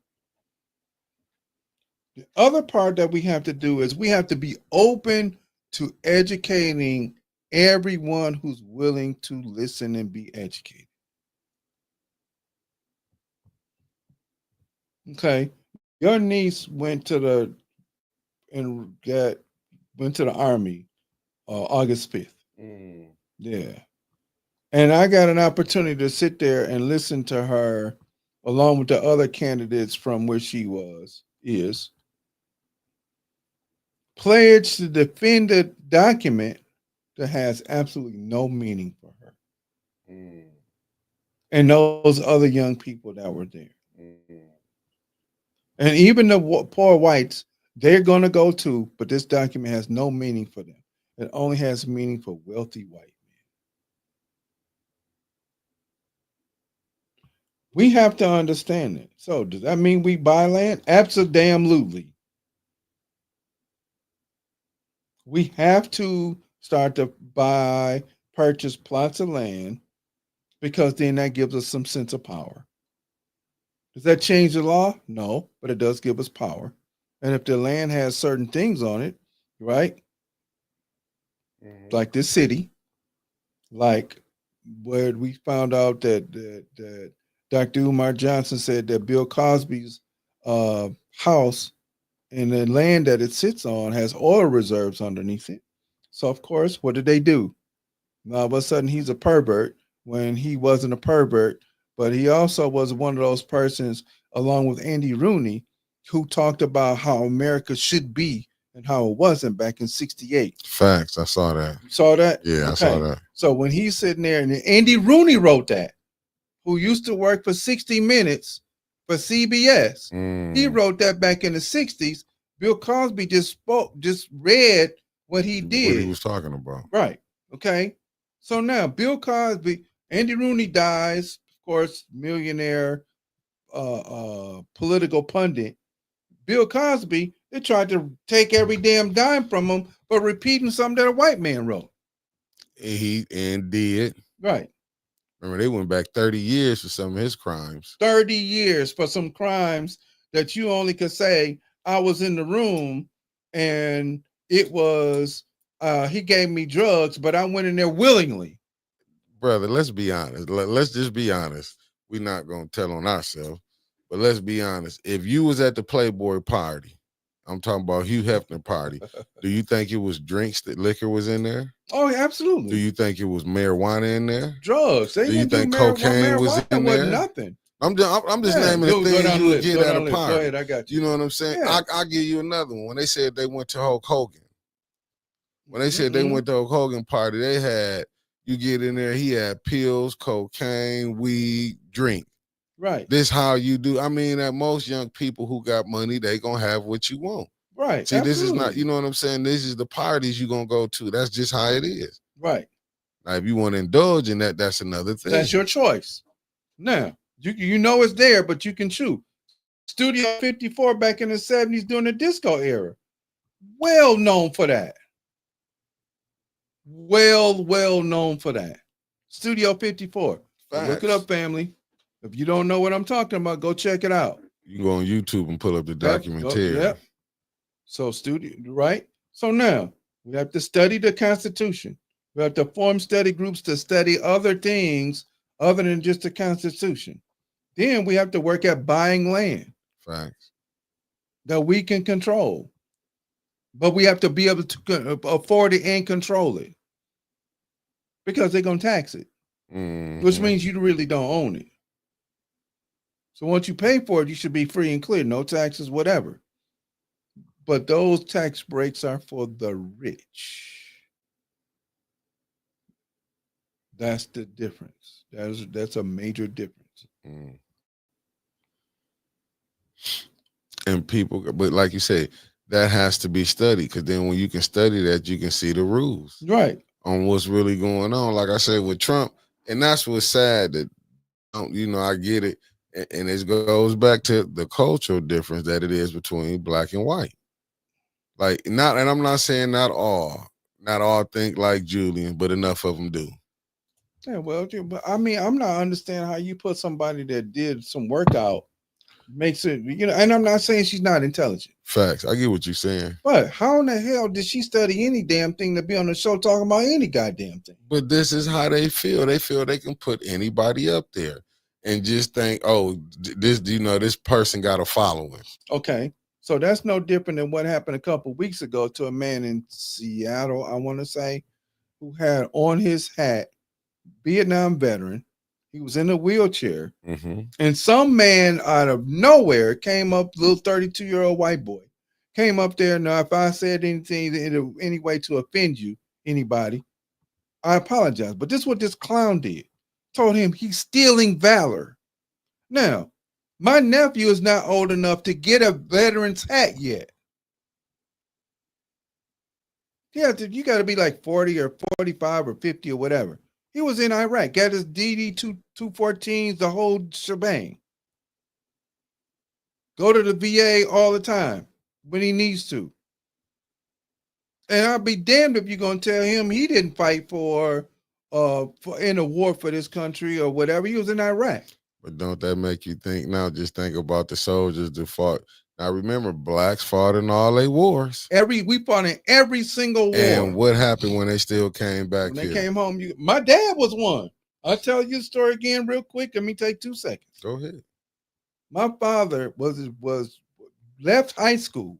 S1: The other part that we have to do is we have to be open to educating everyone who's willing to listen and be educated. Okay. Your niece went to the army August 5th. Yeah. And I got an opportunity to sit there and listen to her along with the other candidates from where she is pledged to defend a document that has absolutely no meaning for her. And those other young people that were there. And even the poor whites They're going to go too, but this document has no meaning for them. It only has meaning for wealthy white men. We have to understand it. So, does that mean we buy land? Absolutely. We have to start to purchase plots of land because then that gives us some sense of power. Does that change the law? No, but it does give us power. And if the land has certain things on it, right? Like this city, like where we found out that Dr. Umar Johnson said that Bill Cosby's house and the land that it sits on has oil reserves underneath it. So of course, what did they do? Now all of a sudden he's a pervert when he wasn't a pervert, but he also was one of those persons, along with Andy Rooney, who talked about how America should be and how it wasn't back in '68.
S2: Facts. I saw that.
S1: You saw that?
S2: Yeah, I saw that.
S1: So when he's sitting there, and Andy Rooney wrote that, who used to work for 60 Minutes for CBS. He wrote that back in the 60s. Bill Cosby just read what he did.
S2: What he was talking about.
S1: Right. Okay. So now Bill Cosby, Andy Rooney dies, of course, millionaire, political pundit. Bill Cosby, they tried to take every damn dime from him for repeating something that a white man wrote.
S2: And did.
S1: Right.
S2: Remember, they went back 30 years for some of his crimes.
S1: 30 years for some crimes that you only could say, I was in the room and it was, he gave me drugs, but I went in there willingly.
S2: Brother, let's be honest. Let's just be honest. We're not going to tell on ourselves, but let's be honest. If you was at the Playboy party, I'm talking about Hugh Hefner party, do you think it was drinks that liquor was in there?
S1: Oh, absolutely.
S2: Do you think it was marijuana in there?
S1: Drugs.
S2: Do you think cocaine was in there?
S1: Nothing.
S2: I'm just naming the things you would get at a party.
S1: Go ahead, I got you.
S2: You know what I'm saying?
S1: Yeah.
S2: I'll give you another one. When they said they went to Hulk Hogan. When they said they went to Hulk Hogan party, they had, you get in there, he had pills, cocaine, weed, drink.
S1: Right.
S2: This how you do. I mean, that most young people who got money, they gonna have what you want.
S1: Right.
S2: See, this is not, you know what I'm saying? This is the parties you gonna go to. That's just how it is.
S1: Right.
S2: Now, if you want to indulge in that, that's another thing.
S1: That's your choice. Now, you know it's there, but you can choose. Studio 54 back in the 70s during the disco era. Well known for that. Well known for that. Studio 54. Look it up, family. If you don't know what I'm talking about, go check it out.
S2: You can go on YouTube and pull up the documentary.
S1: Yep. So right? So now we have to study the Constitution. We have to form study groups to study other things other than just the Constitution. Then we have to work at buying land.
S2: Facts.
S1: That we can control. But we have to be able to afford it and control it. Because they're going to tax it. Which means you really don't own it. So once you pay for it, you should be free and clear. No taxes, whatever. But those tax breaks are for the rich. That's the difference. That's a major difference.
S2: And people, but like you say, that has to be studied, because then when you can study that, you can see the rules.
S1: Right.
S2: On what's really going on. Like I said, with Trump, and that's what's sad that, you know, I get it. And it goes back to the cultural difference that it is between black and white. Like, and I'm not saying not all think like Julian, but enough of them do.
S1: Yeah, well, but I mean, I'm not understanding how you put somebody that did some workout, makes it, you know, and I'm not saying she's not intelligent.
S2: Facts. I get what you're saying.
S1: But how in the hell did she study any damn thing to be on the show talking about any goddamn thing?
S2: But this is how they feel. They feel they can put anybody up there and just think, oh, this person got a following. Okay.
S1: So that's no different than what happened a couple of weeks ago to a man in Seattle, I want to say, who had on his hat, Vietnam veteran. He was in a wheelchair. And some man out of nowhere came up, little 32-year-old white boy, came up there. Now, if I said anything in any way to offend you, anybody, I apologize. But this is what this clown did. Told him he's stealing valor. Now, my nephew is not old enough to get a veteran's hat yet. Yeah, you got to be like 40 or 45 or 50 or whatever. He was in Iraq, got his DD 214s, the whole shebang. Go to the VA all the time when he needs to. And I'll be damned if you're gonna tell him he didn't fight for in a war for this country or whatever. He was in Iraq.
S2: But don't that make you think now? Just think about the soldiers that fought. Now remember, blacks fought in all their wars.
S1: We fought in every single war.
S2: And what happened when they still came back
S1: when
S2: here?
S1: they came home, my dad was one. I'll tell you the story again real quick. Let me take 2 seconds.
S2: Go ahead.
S1: My father was left high school,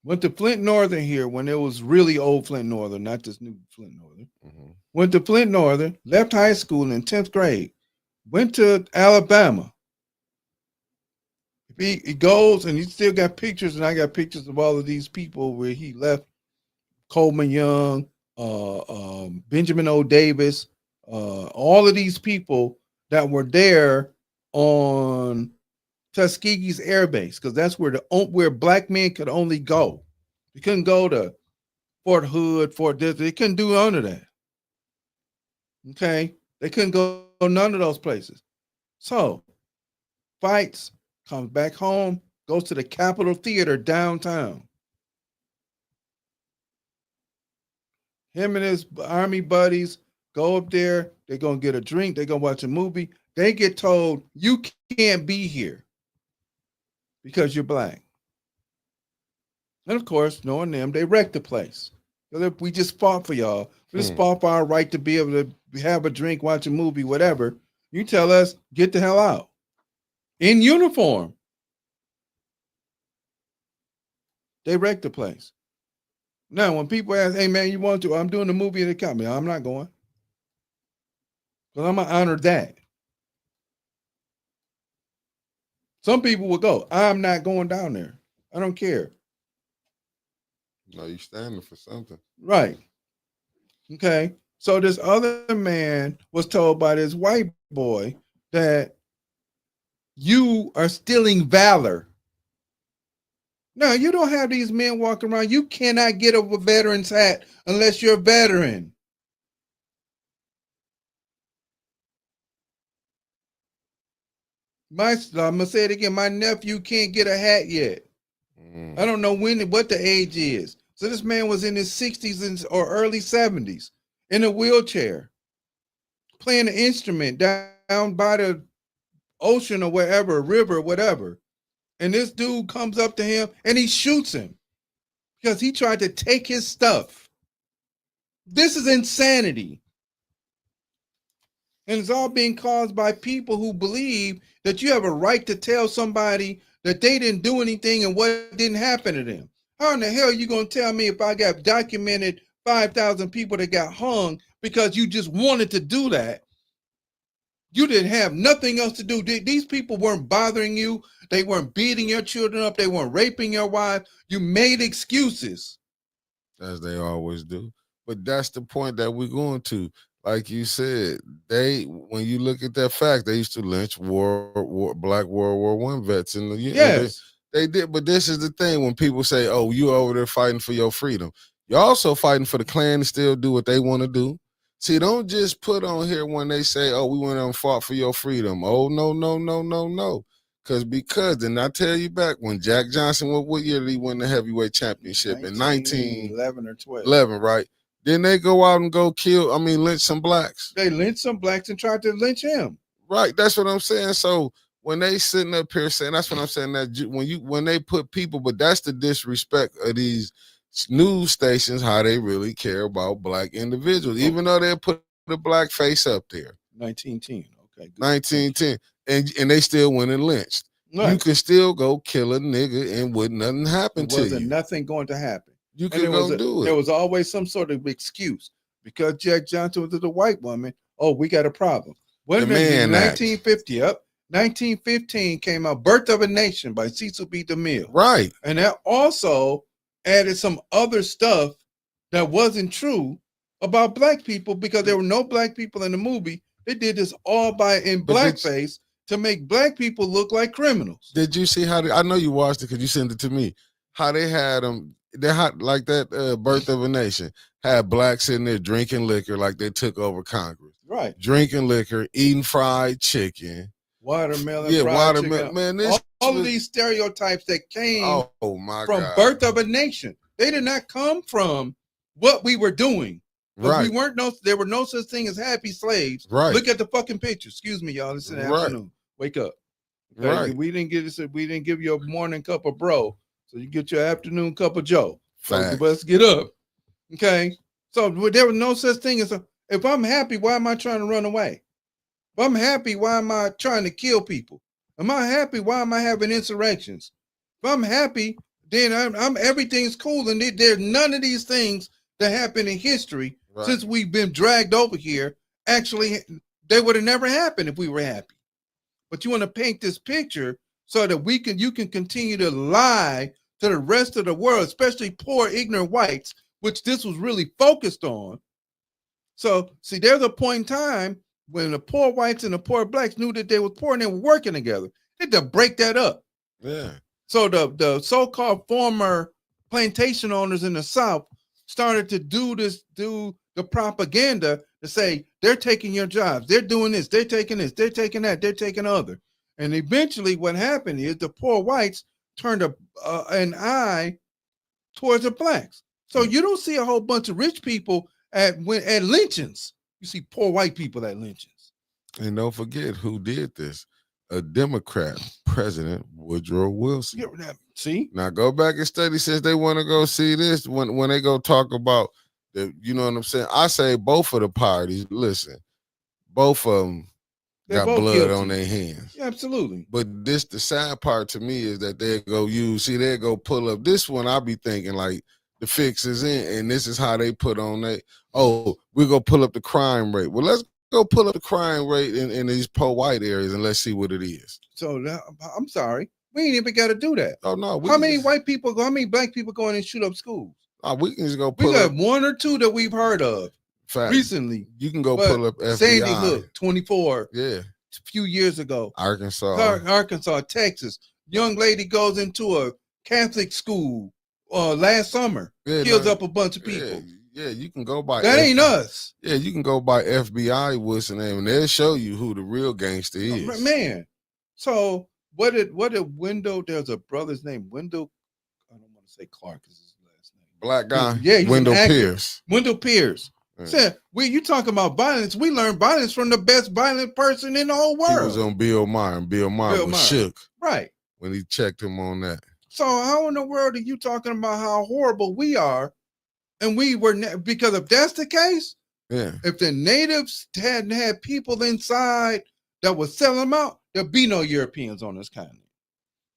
S1: went to Flint Northern here when it was really old Flint Northern, not this new Flint Northern.
S2: Mm-hmm.
S1: Went to Flint Northern, left high school in 10th grade, went to Alabama. He goes and he still got pictures, and I got pictures of all of these people where he left. Coleman Young, Benjamin O. Davis, all of these people that were there on Tuskegee's Air Base, because that's where black men could only go. They couldn't go to Fort Hood, Fort Dix. They couldn't do none of that. Okay, they couldn't go none of those places. So, fights, comes back home, goes to the Capitol Theater downtown. Him and his army buddies go up there. They're going to get a drink. They're going to watch a movie. They get told, you can't be here because you're black. And of course, knowing them, they wrecked the place. We just fought for y'all. We just fought for our right to be able to have a drink, watch a movie, whatever. You tell us, get the hell out. In uniform. They wrecked the place. Now, when people ask, hey, man, you want to? I'm doing the movie at the company. I'm not going. Because I'm going to honor that. Some people will go. I'm not going down there. I don't care.
S2: No, you standing for something.
S1: Right. Okay. So this other man was told by this white boy that you are stealing valor. No, you don't have these men walking around. You cannot get a veteran's hat unless you're a veteran. I'm going to say it again. My nephew can't get a hat yet. I don't know what the age is. So this man was in his 60s or early 70s in a wheelchair, playing an instrument down by the ocean or wherever, river, whatever. And this dude comes up to him and he shoots him because he tried to take his stuff. This is insanity. And it's all being caused by people who believe that you have a right to tell somebody that they didn't do anything and what didn't happen to them. How in the hell are you going to tell me if I got documented 5,000 people that got hung because you just wanted to do that? You didn't have nothing else to do. These people weren't bothering you. They weren't beating your children up. They weren't raping your wife. You made excuses.
S2: As they always do. But that's the point that we're going to. Like you said, when you look at that fact, they used to lynch Black World War I vets in the
S1: yes.
S2: They did, but this is the thing when people say, "Oh, you over there fighting for your freedom." You're also fighting for the Klan to still do what they want to do. See, don't just put on here when they say, "Oh, we went out and fought for your freedom." Oh, no. Because then I tell you back when Jack Johnson, what year did he win the heavyweight championship? In
S1: 1911 or 12.
S2: 11, right? Then they go out and lynch some blacks.
S1: They lynched some blacks and tried to lynch him.
S2: Right, that's what I'm saying. So when they sitting up here saying, that's what I'm saying, that when they put people, but that's the disrespect of these news stations, how they really care about black individuals, even though they put the black face up there.
S1: 1910, okay. Good.
S2: 1910, and they still went and lynched. Right. You could still go kill a nigga and wouldn't nothing happen to you.
S1: Wasn't nothing going to happen.
S2: You could go do it.
S1: There was always some sort of excuse because Jack Johnson was a white woman. Oh, we got a problem. Wait a minute, in 1950, 1915 came out Birth of a Nation by Cecil B. DeMille.
S2: Right.
S1: And that also added some other stuff that wasn't true about black people because there were no black people in the movie. They did this all in blackface to make black people look like criminals.
S2: Did you see how I know you watched it because you sent it to me, how they had them. they're hot like that. Birth of a Nation had blacks sitting there drinking liquor like they took over Congress.
S1: Right.
S2: Drinking liquor, eating fried chicken.
S1: Watermelon,
S2: Yeah,
S1: fried
S2: watermelon.
S1: chicken.
S2: Man, this
S1: all of these stereotypes that came
S2: my
S1: from
S2: God.
S1: Birth of a Nation. They did not come from what we were doing.
S2: Right.
S1: There were no such thing as happy slaves.
S2: Right.
S1: Look at the fucking picture. Excuse me, y'all. It's in the afternoon. Wake up. Okay?
S2: Right.
S1: We didn't give you a morning cup of bro. So you get your afternoon cup of Joe. So let's get up. Okay. So there was no such thing as if I'm happy, why am I trying to run away? If I'm happy, why am I trying to kill people? Am I happy? Why am I having insurrections? If I'm happy, then I'm everything's cool. And there's none of these things that happen in history since we've been dragged over here. Actually, they would have never happened if we were happy. But you want to paint this picture so that you can continue to lie to the rest of the world, especially poor, ignorant whites, which this was really focused on. So, see, there's a point in time when the poor whites and the poor blacks knew that they were poor and they were working together. They had to break that up.
S2: Yeah.
S1: So the so-called former plantation owners in the South started to do the propaganda to say they're taking your jobs, they're doing this, they're taking this, they're taking that, they're taking other. And eventually what happened is the poor whites turned an eye towards the blacks. So you don't see a whole bunch of rich people at lynchings. You see poor white people at lynchings.
S2: And don't forget who did this. A Democrat, President Woodrow Wilson.
S1: See?
S2: Now go back and study since they want to go see this when they go talk about the, you know what I'm saying? I say both of the parties, listen, both of them got blood guilty on their hands.
S1: Yeah, absolutely.
S2: But the sad part to me is that they go pull up this one. I be thinking like the fix is in, and this is how they put on that. Oh, we're gonna pull up the crime rate. Well, let's go pull up the crime rate in these poor white areas and let's see what it is.
S1: So I'm sorry, we ain't even got to do that.
S2: Oh no!
S1: How many black people go in and shoot up schools?
S2: We can just go.
S1: We got one or two that we've heard of recently.
S2: You can go pull up FBI.
S1: Sandy Hook, 24.
S2: Yeah,
S1: a few years ago.
S2: Arkansas,
S1: Texas. Young lady goes into a Catholic school last summer, kills up a bunch of people.
S2: Yeah, you can go by
S1: that. Ain't us.
S2: Yeah, you can go by FBI, what's the name, and they'll show you who the real gangster is.
S1: Man, so what did Wendell? There's a brother's name, Wendell. I don't want to say Clark is his last name.
S2: Black guy.
S1: Yeah,
S2: Wendell Pierce.
S1: Wendell Pierce. Yeah. Said, you talking about violence? We learned violence from the best violent person in the whole world. He
S2: was on Bill Maher, and Bill Maher was shook.
S1: Right.
S2: When he checked him on that.
S1: So how in the world are you talking about how horrible we are? And we were, because if that's the case, if the natives hadn't had people inside that would sell them out, there'd be no Europeans on this continent.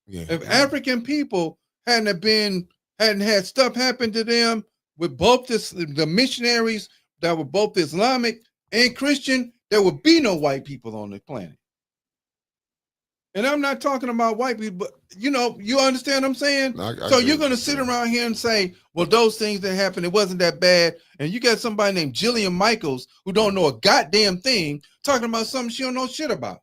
S1: Yeah. If African people hadn't had stuff happen to them with both the missionaries that were both Islamic and Christian, there would be no white people on the planet. And I'm not talking about white people, but you understand what I'm saying? So you're going to sit around here and say, well, those things that happened, it wasn't that bad. And you got somebody named Jillian Michaels who don't know a goddamn thing talking about something she don't know shit about.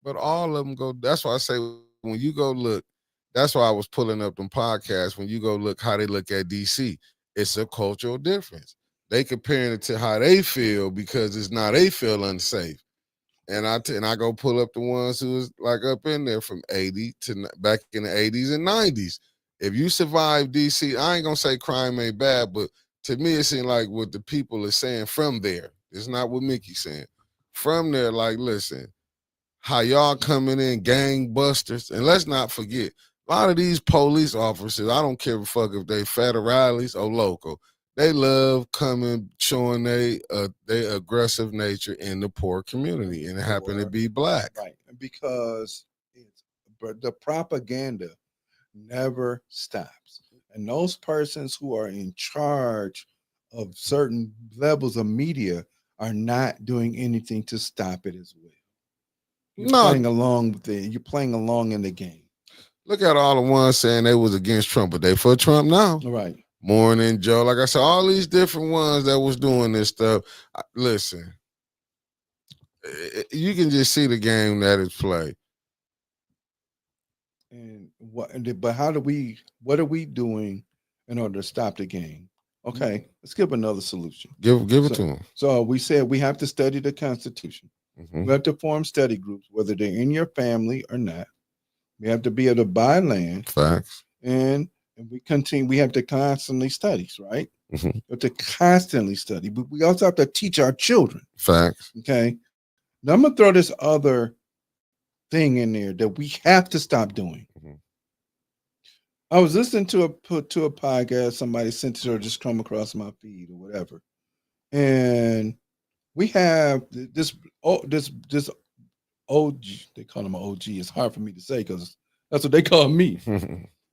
S2: But all of them go, that's why I say when you go look, that's why I was pulling up them podcasts. When you go look how they look at DC, it's a cultural difference. They comparing it to how they feel because it's not they feel unsafe. And I go pull up the ones who was like up in there from 80 to back in the 80s and 90s. If you survive DC, I ain't gonna say crime ain't bad, but to me it seemed like what the people are saying from there. It's not what Mickey's saying. From there, like, listen, how y'all coming in gangbusters, and let's not forget, a lot of these police officers, I don't care a fuck if they federales or local, they love coming, showing their aggressive nature in the poor community, and it happened to be black.
S1: Right, because the propaganda never stops. And those persons who are in charge of certain levels of media are not doing anything to stop it as well. You're playing along with it. You're playing along in the game.
S2: Look at all the ones saying they was against Trump, but they for Trump now.
S1: Right.
S2: Morning Joe, like I said, all these different ones that was doing this stuff. Listen, you can just see the game that is played.
S1: And what are we doing in order to stop the game. Okay, let's give another solution.
S2: Give it
S1: So,
S2: to them.
S1: so we said we have to study the Constitution.
S2: Mm-hmm.
S1: We have to form study groups, whether they're in your family or not. We have to be able to buy land,
S2: Facts.
S1: and we continue. We have to constantly study, right?
S2: Mm-hmm.
S1: We have to constantly study, but we also have to teach our children.
S2: Facts.
S1: Okay. Now I'm gonna throw this other thing in there that we have to stop doing.
S2: Mhm.
S1: I was listening to a podcast. Somebody sent it or just come across my feed or whatever, and we have this OG. They call him an OG. It's hard for me to say because that's what they call me.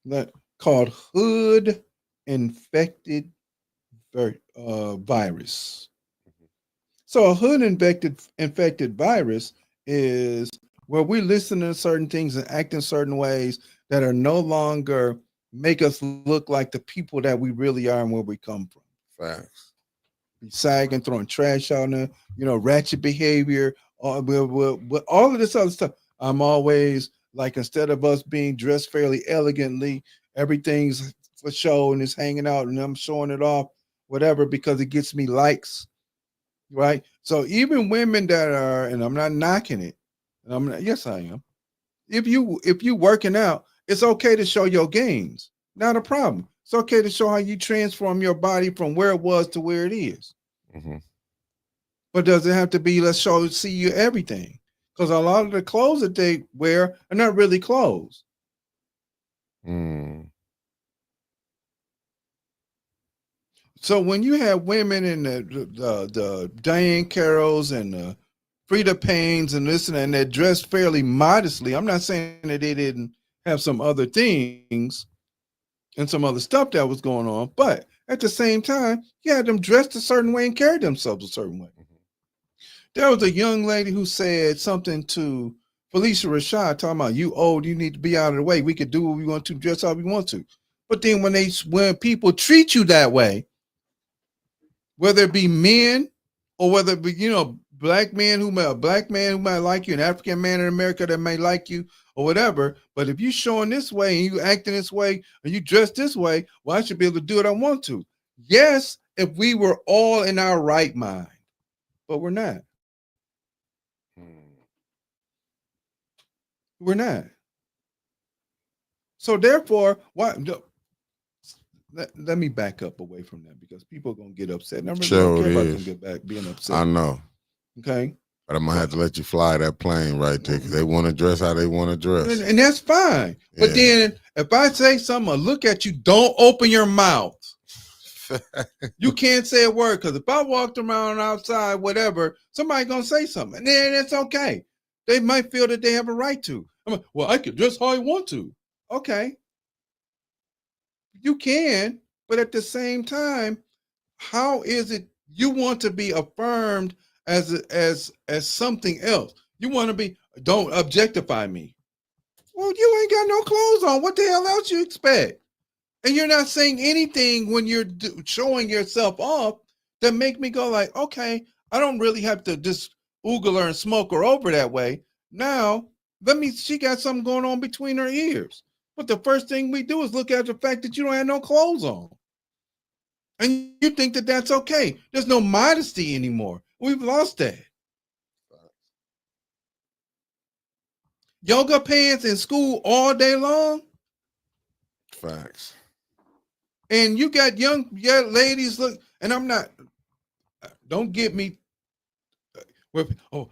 S1: That called hood infected virus. So a hood infected virus is where we listen to certain things and act in certain ways that are no longer make us look like the people that we really are and where we come from.
S2: Facts.
S1: Sagging, throwing trash out there, ratchet behavior, with all of this other stuff. I'm always like, instead of us being dressed fairly elegantly, everything's for show and it's hanging out and I'm showing it off, whatever, because it gets me likes. Right. So even women that are, and I'm not knocking it, and I'm not, yes, I am. If you working out, it's okay to show your gains. Not a problem. It's okay to show how you transform your body from where it was to where it is.
S2: Mm-hmm.
S1: But does it have to be, let's see you everything? Because a lot of the clothes that they wear are not really clothes.
S2: Mm.
S1: So when you have women in the Diane Carrolls and the Frida Paynes and this and that, and they're dressed fairly modestly, I'm not saying that they didn't have some other things and some other stuff that was going on, but at the same time, you had them dressed a certain way and carried themselves a certain way. Mm-hmm. There was a young lady who said something to Felicia Rashad, talking about, you old, you need to be out of the way. We could do what we want to, dress how we want to. But then when people treat you that way, whether it be men or whether it be, black man who might like you, an African man in America that may like you or whatever. But if you showing this way and you acting this way and you dress this way, well, I should be able to do what I want to. Yes, if we were all in our right mind, but we're not. We're not. So therefore, why? Let me back up away from that because people are gonna get upset. And I really don't care about them get back being upset.
S2: I know.
S1: Okay.
S2: But I'm gonna have to let you fly that plane right there because they want to dress how they want to dress.
S1: And that's fine. Yeah. But then if I say something or look at you, don't open your mouth. You can't say a word because if I walked around outside, whatever, somebody gonna say something. And then it's okay. They might feel that they have a right to. Well, I could dress how I want to. Okay. You can, but at the same time, how is it you want to be affirmed as something else? You want to be, don't objectify me. Well, you ain't got no clothes on. What the hell else you expect? And you're not saying anything when you're showing yourself off that make me go like, okay, I don't really have to just oogle her and smoke her over that way. Now, she got something going on between her ears. But the first thing we do is look at the fact that you don't have no clothes on. And you think that that's okay. There's no modesty anymore. We've lost that. Yoga pants in school all day long.
S2: Facts.
S1: And you got young ladies look, and I'm not, don't get me, well,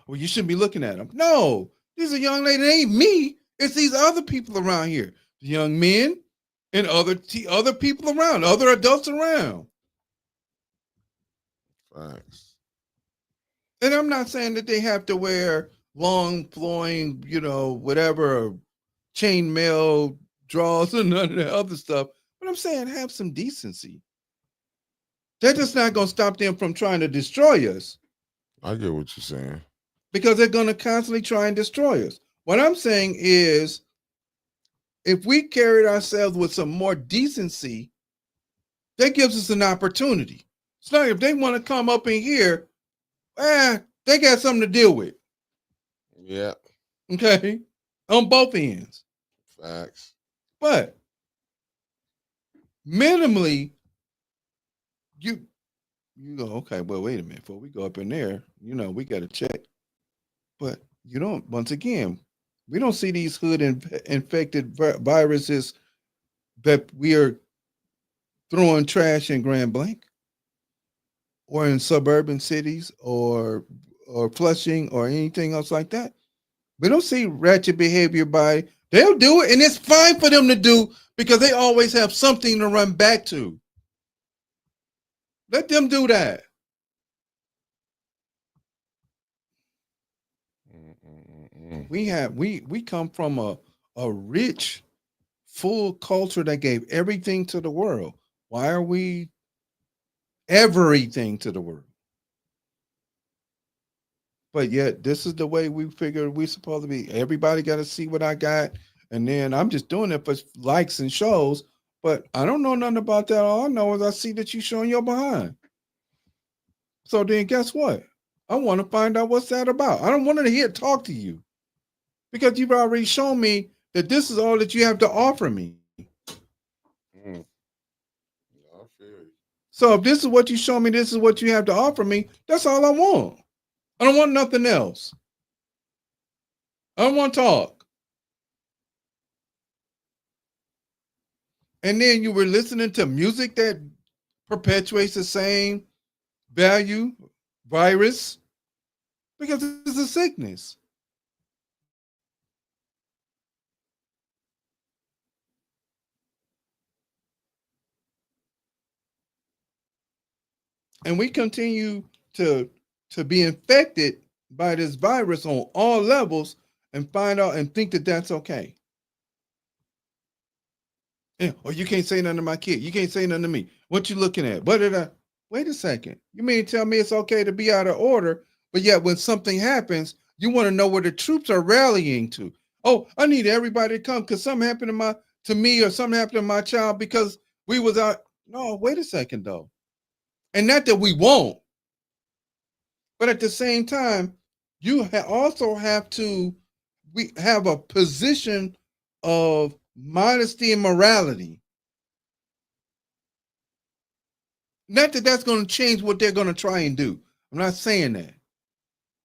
S1: you shouldn't be looking at them. No, these are young ladies. It ain't me. It's these other people around here. Young men and other people around, other adults around.
S2: Facts.
S1: And I'm not saying that they have to wear long flowing, whatever, chainmail drawers and none of that other stuff. But I'm saying have some decency. They're just not going to stop them from trying to destroy us.
S2: I get what you're saying.
S1: Because they're going to constantly try and destroy us. What I'm saying is, if we carried ourselves with some more decency, that gives us an opportunity. So if they want to come up in here, they got something to deal with.
S2: Yeah.
S1: Okay. On both ends.
S2: Facts.
S1: But minimally, you go, okay, well, wait a minute, before we go up in there, we got to check. But you don't, once again, we don't see these hood infected viruses that we are throwing trash in Grand Blanc or in suburban cities or Flushing or anything else like that. We don't see ratchet behavior they'll do it, and it's fine for them to do because they always have something to run back to. Let them do that. We come from a rich, full culture that gave everything to the world. Why are we everything to the world? But yet this is the way we figure we're supposed to be. Everybody got to see what I got, and then I'm just doing it for likes and shows. But I don't know nothing about that. All I know is I see that you showing your behind. So then guess what? I want to find out what's that about. I don't want to hear talk to you because you've already shown me that this is all that you have to offer me.
S2: I feel you.
S1: So if this is what you show me, this is what you have to offer me, that's all I want. I don't want nothing else. I don't want to talk. And then you were listening to music that perpetuates the same value, virus, because it's a sickness. And we continue to be infected by this virus on all levels and find out and think that that's okay. Yeah, or you can't say nothing to my kid. You can't say nothing to me. What you looking at? What did I? Wait a second. You mean to tell me it's okay to be out of order, but yet when something happens, you want to know where the troops are rallying to. Oh, I need everybody to come because something happened to me or something happened to my child because we was out. No, wait a second though. And not that we won't, but at the same time, you also have to we have a position of modesty and morality. Not that that's going to change what they're going to try and do. I'm not saying that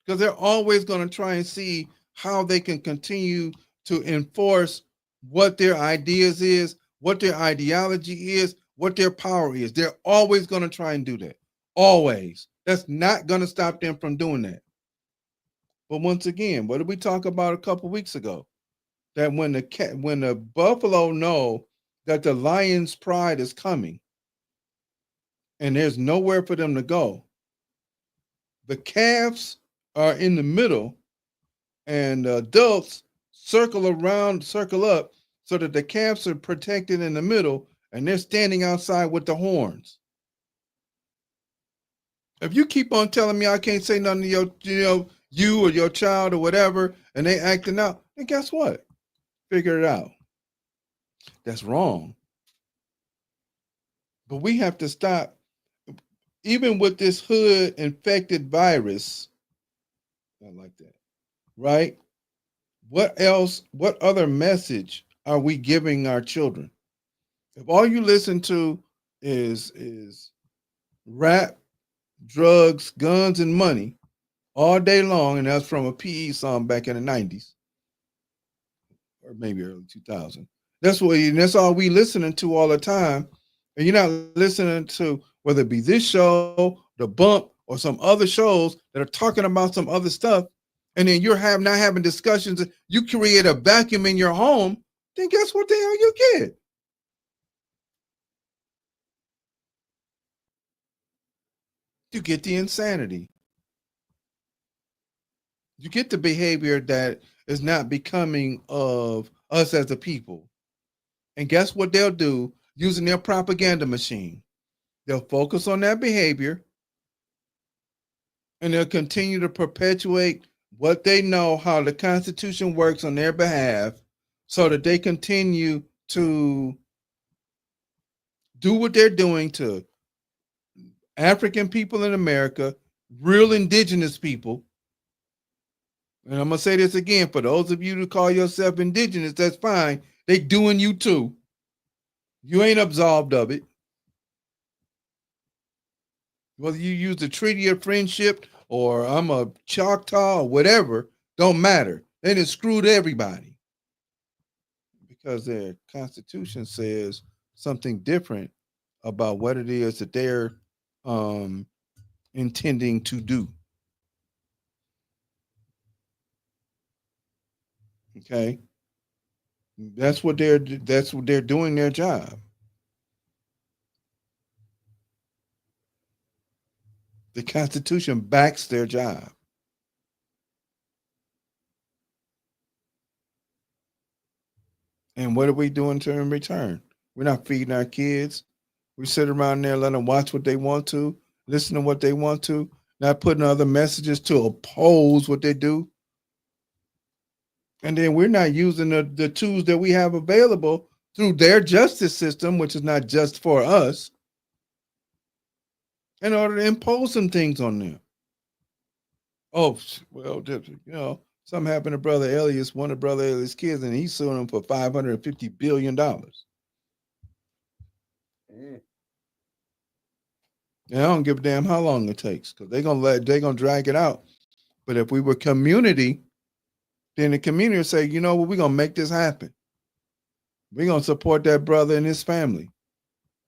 S1: because they're always going to try and see how they can continue to enforce what their ideas is, what their ideology is, what their power is. They're always going to try and do that. Always. That's not going to stop them from doing that. But once again, what did we talk about a couple weeks ago? That when the buffalo know that the lion's pride is coming and there's nowhere for them to go, the calves are in the middle and the adults circle up so that the calves are protected in the middle and they're standing outside with the horns. If you keep on telling me I can't say nothing to you or your child or whatever, and they acting out, then guess what? Figure it out. That's wrong. But we have to stop, even with this hood infected virus. I like that. Right? What other message are we giving our children? If all you listen to is rap, drugs, guns, and money all day long, and that's from a PE song back in the 90s or maybe early 2000. That's all we listening to all the time. And you're not listening to whether it be this show, The Bump, or some other shows that are talking about some other stuff. And then you're not having discussions. You create a vacuum in your home. Then guess what the hell you get? You get the insanity. You get the behavior that is not becoming of us as a people. And guess what they'll do using their propaganda machine? They'll focus on that behavior and they'll continue to perpetuate what they know, how the Constitution works on their behalf, so that they continue to do what they're doing to African people in America, real indigenous people. And I'm going to say this again, for those of you who call yourself indigenous, that's fine. They doing you too. You ain't absolved of it. Whether you use the treaty of friendship or I'm a Choctaw or whatever, don't matter. They done screwed everybody because their constitution says something different about what it is that they're um, intending to do. Okay, that's what they're doing their job. The Constitution backs their job. And what are we doing in return? We're not feeding our kids. We sit around there, let them watch what they want to, listen to what they want to, not putting other messages to oppose what they do. And then we're not using the tools that we have available through their justice system, which is not just for us, in order to impose some things on them. Oh, well, something happened to Brother Elliott, one of Brother Elliott's kids, and he's suing him for $550 billion. And I don't give a damn how long it takes because they're gonna drag it out. But if we were community, then the community would say, you know what, we're gonna make this happen. We're gonna support that brother and his family.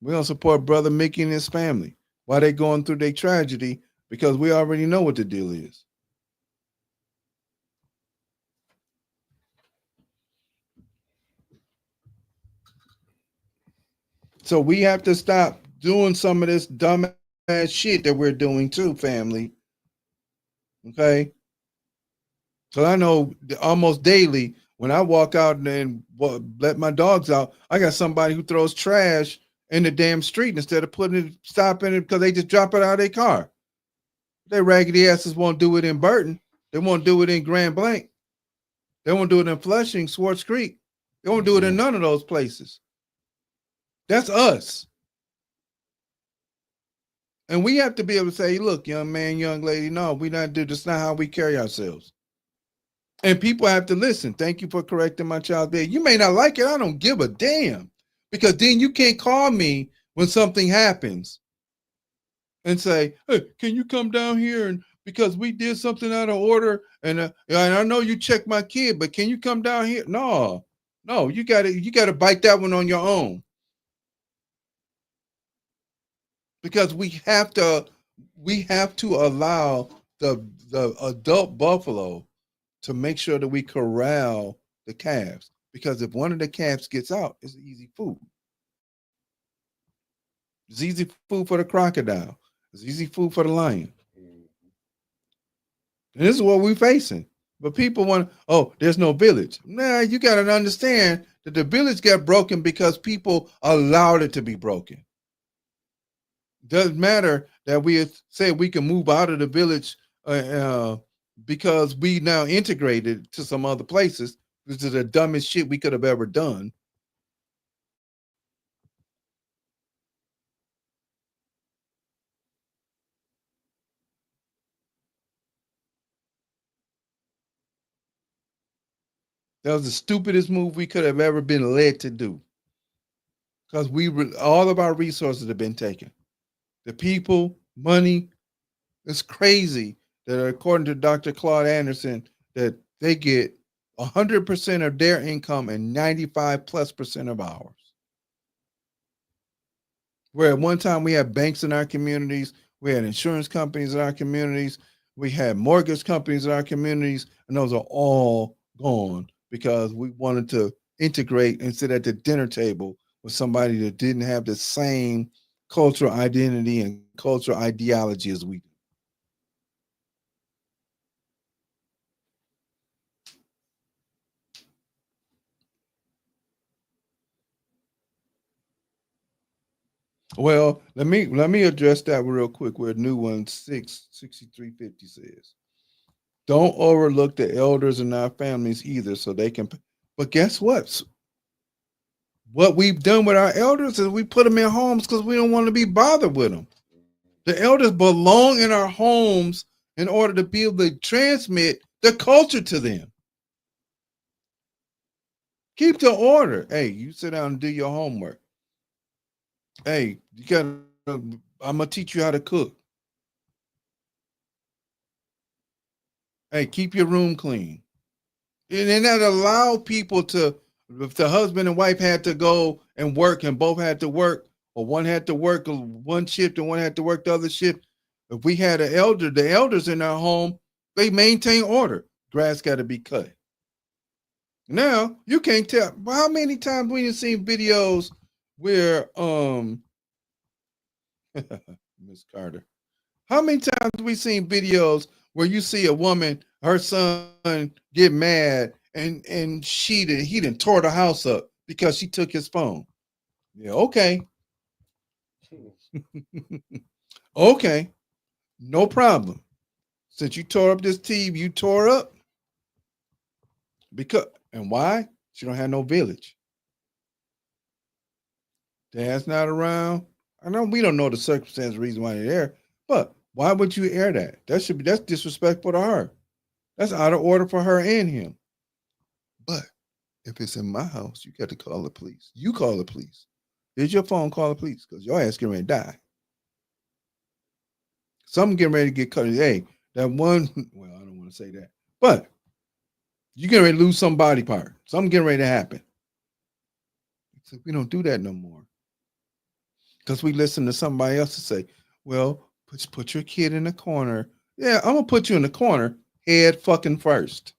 S1: We're gonna support Brother Mickey and his family while they're going through their tragedy because we already know what the deal is. So we have to stop doing some of this dumb ass shit that we're doing too, family. Okay. So I know almost daily when I walk out and let my dogs out, I got somebody who throws trash in the damn street instead of stopping it because they just drop it out of their car. Their raggedy asses won't do it in Burton. They won't do it in Grand Blanc. They won't do it in Flushing, Swartz Creek. They won't do it in none of those places. That's us. And we have to be able to say, look, young man, young lady, no, we not do this. Not how we carry ourselves. And people have to listen. Thank you for correcting my child's behavior. You may not like it. I don't give a damn. Because then you can't call me when something happens and say, hey, can you come down here and because we did something out of order and I know you checked my kid, but can you come down here? No, you gotta bite that one on your own. Because we have to allow the adult buffalo to make sure that we corral the calves. Because if one of the calves gets out, it's easy food. It's easy food for the crocodile. It's easy food for the lion. And this is what we're facing. But people want, there's no village. Nah, you got to understand that the village got broken because people allowed it to be broken. Doesn't matter that we say we can move out of the village because we now integrated to some other places. This is the dumbest shit we could have ever done. That was the stupidest move we could have ever been led to do. Because all of our resources have been taken. The people, money. It's crazy that according to Dr. Claude Anderson, that they get 100% of their income and 95+% of ours. Where at one time we had banks in our communities, we had insurance companies in our communities, we had mortgage companies in our communities, and those are all gone because we wanted to integrate and sit at the dinner table with somebody that didn't have the same cultural identity and cultural ideology as we do. Well, let me address that real quick. Where new one 66350 says, don't overlook the elders in our families either, so they can. But guess what? What we've done with our elders is we put them in homes because we don't want to be bothered with them. The elders belong in our homes in order to be able to transmit the culture to them. Keep the order. Hey, you sit down and do your homework. Hey, you got. I'm gonna teach you how to cook. Hey, keep your room clean. And then that allow people to, if the husband and wife had to go and work and both had to work, or one had to work one shift and one had to work the other shift. If we had the elders in our home, they maintain order. Grass got to be cut. Now you can't tell. How many times we have seen videos where Miss Carter? How many times we seen videos where you see a woman, her son get mad and he done tore the house up because she took his phone? Yeah, okay. Okay, no problem. Since you tore up this TV, you tore up because, and why? She don't have no village. Dad's not around. I know we don't know the circumstance, reason why they're there, but why would you air that? That's disrespectful to her. That's out of order for her and him. But if it's in my house, you got to call the police. You call the police. Here's your phone, call the police, because your ass getting ready to die. Something getting ready to get cut. Hey, that one, well, I don't want to say that, but you're getting ready to lose some body part. Something getting ready to happen. So we don't do that no more. Because we listen to somebody else to say, well, put your kid in the corner. Yeah, I'm going to put you in the corner head fucking first.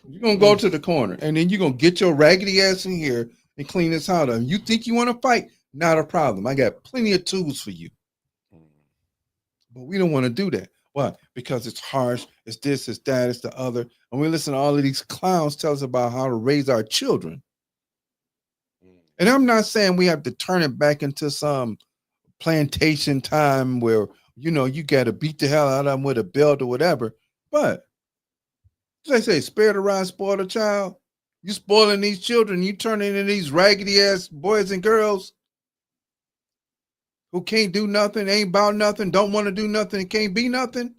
S1: You're going to go to the corner, and then you're going to get your raggedy ass in here and clean this out. And you think you want to fight? Not a problem. I got plenty of tools for you. But we don't want to do that. Why? Because it's harsh. It's this, it's that, it's the other. And we listen to all of these clowns tell us about how to raise our children. And I'm not saying we have to turn it back into some plantation time where, you got to beat the hell out of them with a belt or whatever. But as they say, spare the rod, spoil the child. You spoiling these children, you turning into these raggedy ass boys and girls who can't do nothing, ain't about nothing, don't want to do nothing, and can't be nothing.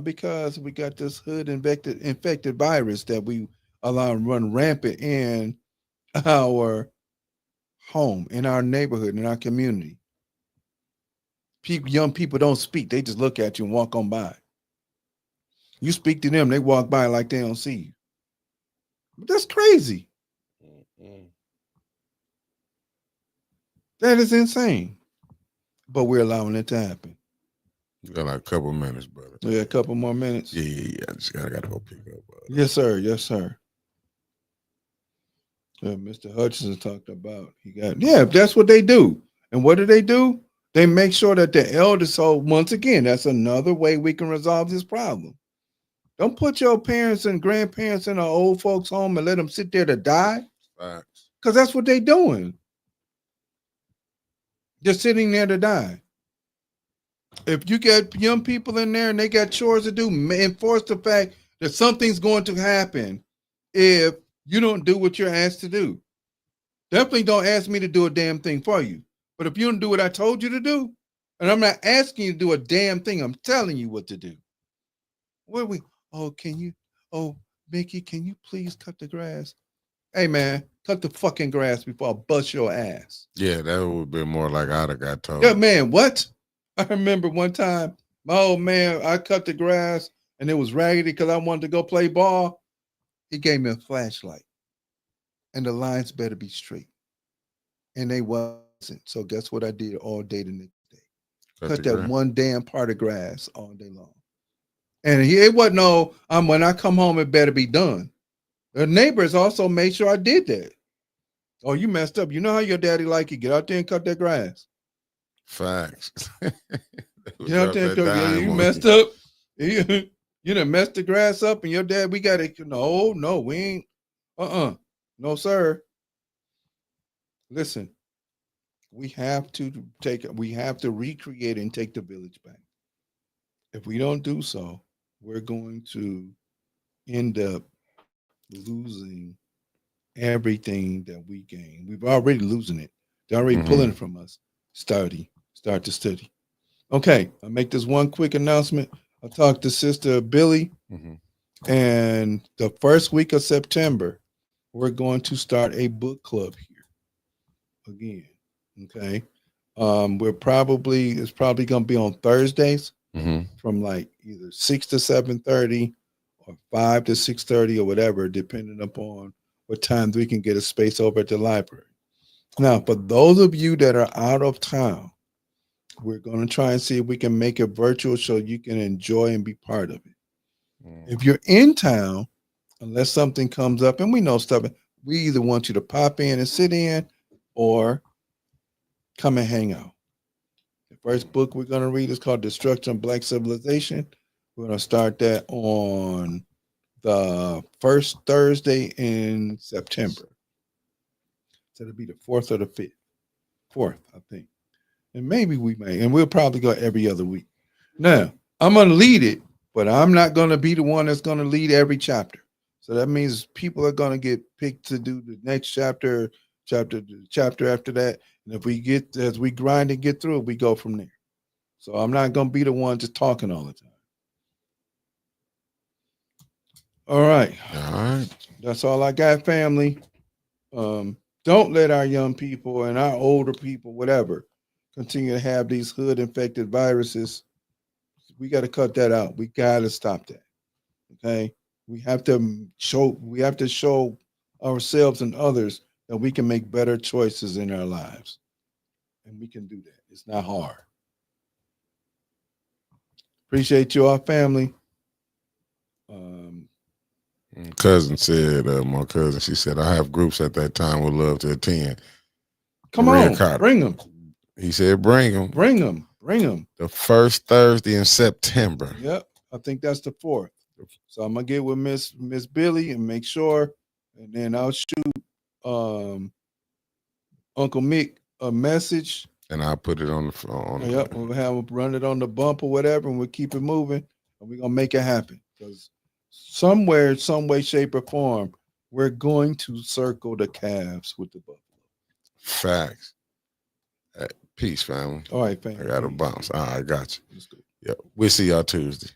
S1: Because we got this hood infected virus that we allow to run rampant in our home, in our neighborhood, in our community. Young people don't speak. They just look at you and walk on by. You speak to them, they walk by like they don't see you. But that's crazy. That is insane. But we're allowing it to happen.
S2: You got like a couple minutes, brother.
S1: Yeah, a couple more minutes.
S2: Yeah. I just gotta go pick up.
S1: Yes, sir. Yes, sir. Mr. Hutchinson talked about that's what they do. And what do? They make sure that the elders, so once again, that's another way we can resolve this problem. Don't put your parents and grandparents in an old folks home and let them sit there to die. Because that's what they're doing. They're sitting there to die. If you get young people in there and they got chores to do, enforce the fact that something's going to happen if you don't do what you're asked to do. Definitely don't ask me to do a damn thing for you. But if you don't do what I told you to do, and I'm not asking you to do a damn thing, I'm telling you what to do. Mickey, can you please cut the grass? Hey, man, cut the fucking grass before I bust your ass.
S2: Yeah, that would be more like I'd have got told.
S1: Yeah, man, what? I remember one time, my old man, I cut the grass, and it was raggedy because I wanted to go play ball. He gave me a flashlight. And the lines better be straight. And they wasn't. So guess what I did all day the next day? Cut that one damn part of grass all day long. And it wasn't when I come home, it better be done. The neighbors also made sure I did that. Oh, you messed up. You know how your daddy like you. Get out there and cut that grass.
S2: Facts.
S1: Get out there and you messed up. You done messed the grass up and your dad, we got to, no, we ain't. No, sir. Listen, we have to recreate and take the village back. If we don't do so, we're going to end up losing everything that we gain. We've already losing it. They're already pulling it from us. Start to study. Okay, I'll make this one quick announcement. I talked to Sister Billy, and the first week of September, we're going to start a book club here again. Okay. It's probably gonna be on Thursdays from like either 6 to 7:30 or 5 to 6:30 or whatever, depending upon what times we can get a space over at the library. Now, for those of you that are out of town, we're going to try and see if we can make it virtual so you can enjoy and be part of it. If you're in town, unless something comes up, and we know stuff, we either want you to pop in and sit in or come and hang out. The first book we're going to read is called Destruction of Black Civilization. We're going to start that on the first Thursday in September. So it'll be the 4th or the 5th. 4th, I think. And maybe we may. And we'll probably go every other week. Now, I'm going to lead it, but I'm not going to be the one that's going to lead every chapter. So that means people are going to get picked to do the next chapter after that. And if we get, as we grind and get through it, we go from there. So I'm not going to be the one just talking all the time. All right.
S2: All right.
S1: That's all I got, family. Don't let our young people and our older people, whatever, continue to have these hood infected viruses. We got to cut that out. We got to stop that. Okay. We have to show ourselves and others that we can make better choices in our lives. And we can do that. It's not hard. Appreciate you all, family.
S2: Cousin said, my cousin, she said, I have groups at that time would love to attend.
S1: Come
S2: Maria
S1: on,
S2: Carter.
S1: bring them.
S2: He said, bring them.
S1: Bring them. Bring them.
S2: The first Thursday in September.
S1: Yep. I think that's the 4th. So I'm gonna get with Miss Billy and make sure, and then I'll shoot Uncle Mick a message.
S2: And I'll put it on the phone.
S1: Yep, we'll have him run it on the bump or whatever, and we'll keep it moving, and we're gonna make it happen. Because somewhere, some way, shape, or form, we're going to circle the calves with the buffalo.
S2: Facts. Peace, family.
S1: All right, family.
S2: I got to bounce. All right, got you.
S1: Let's go.
S2: Yeah, we'll see y'all Tuesday.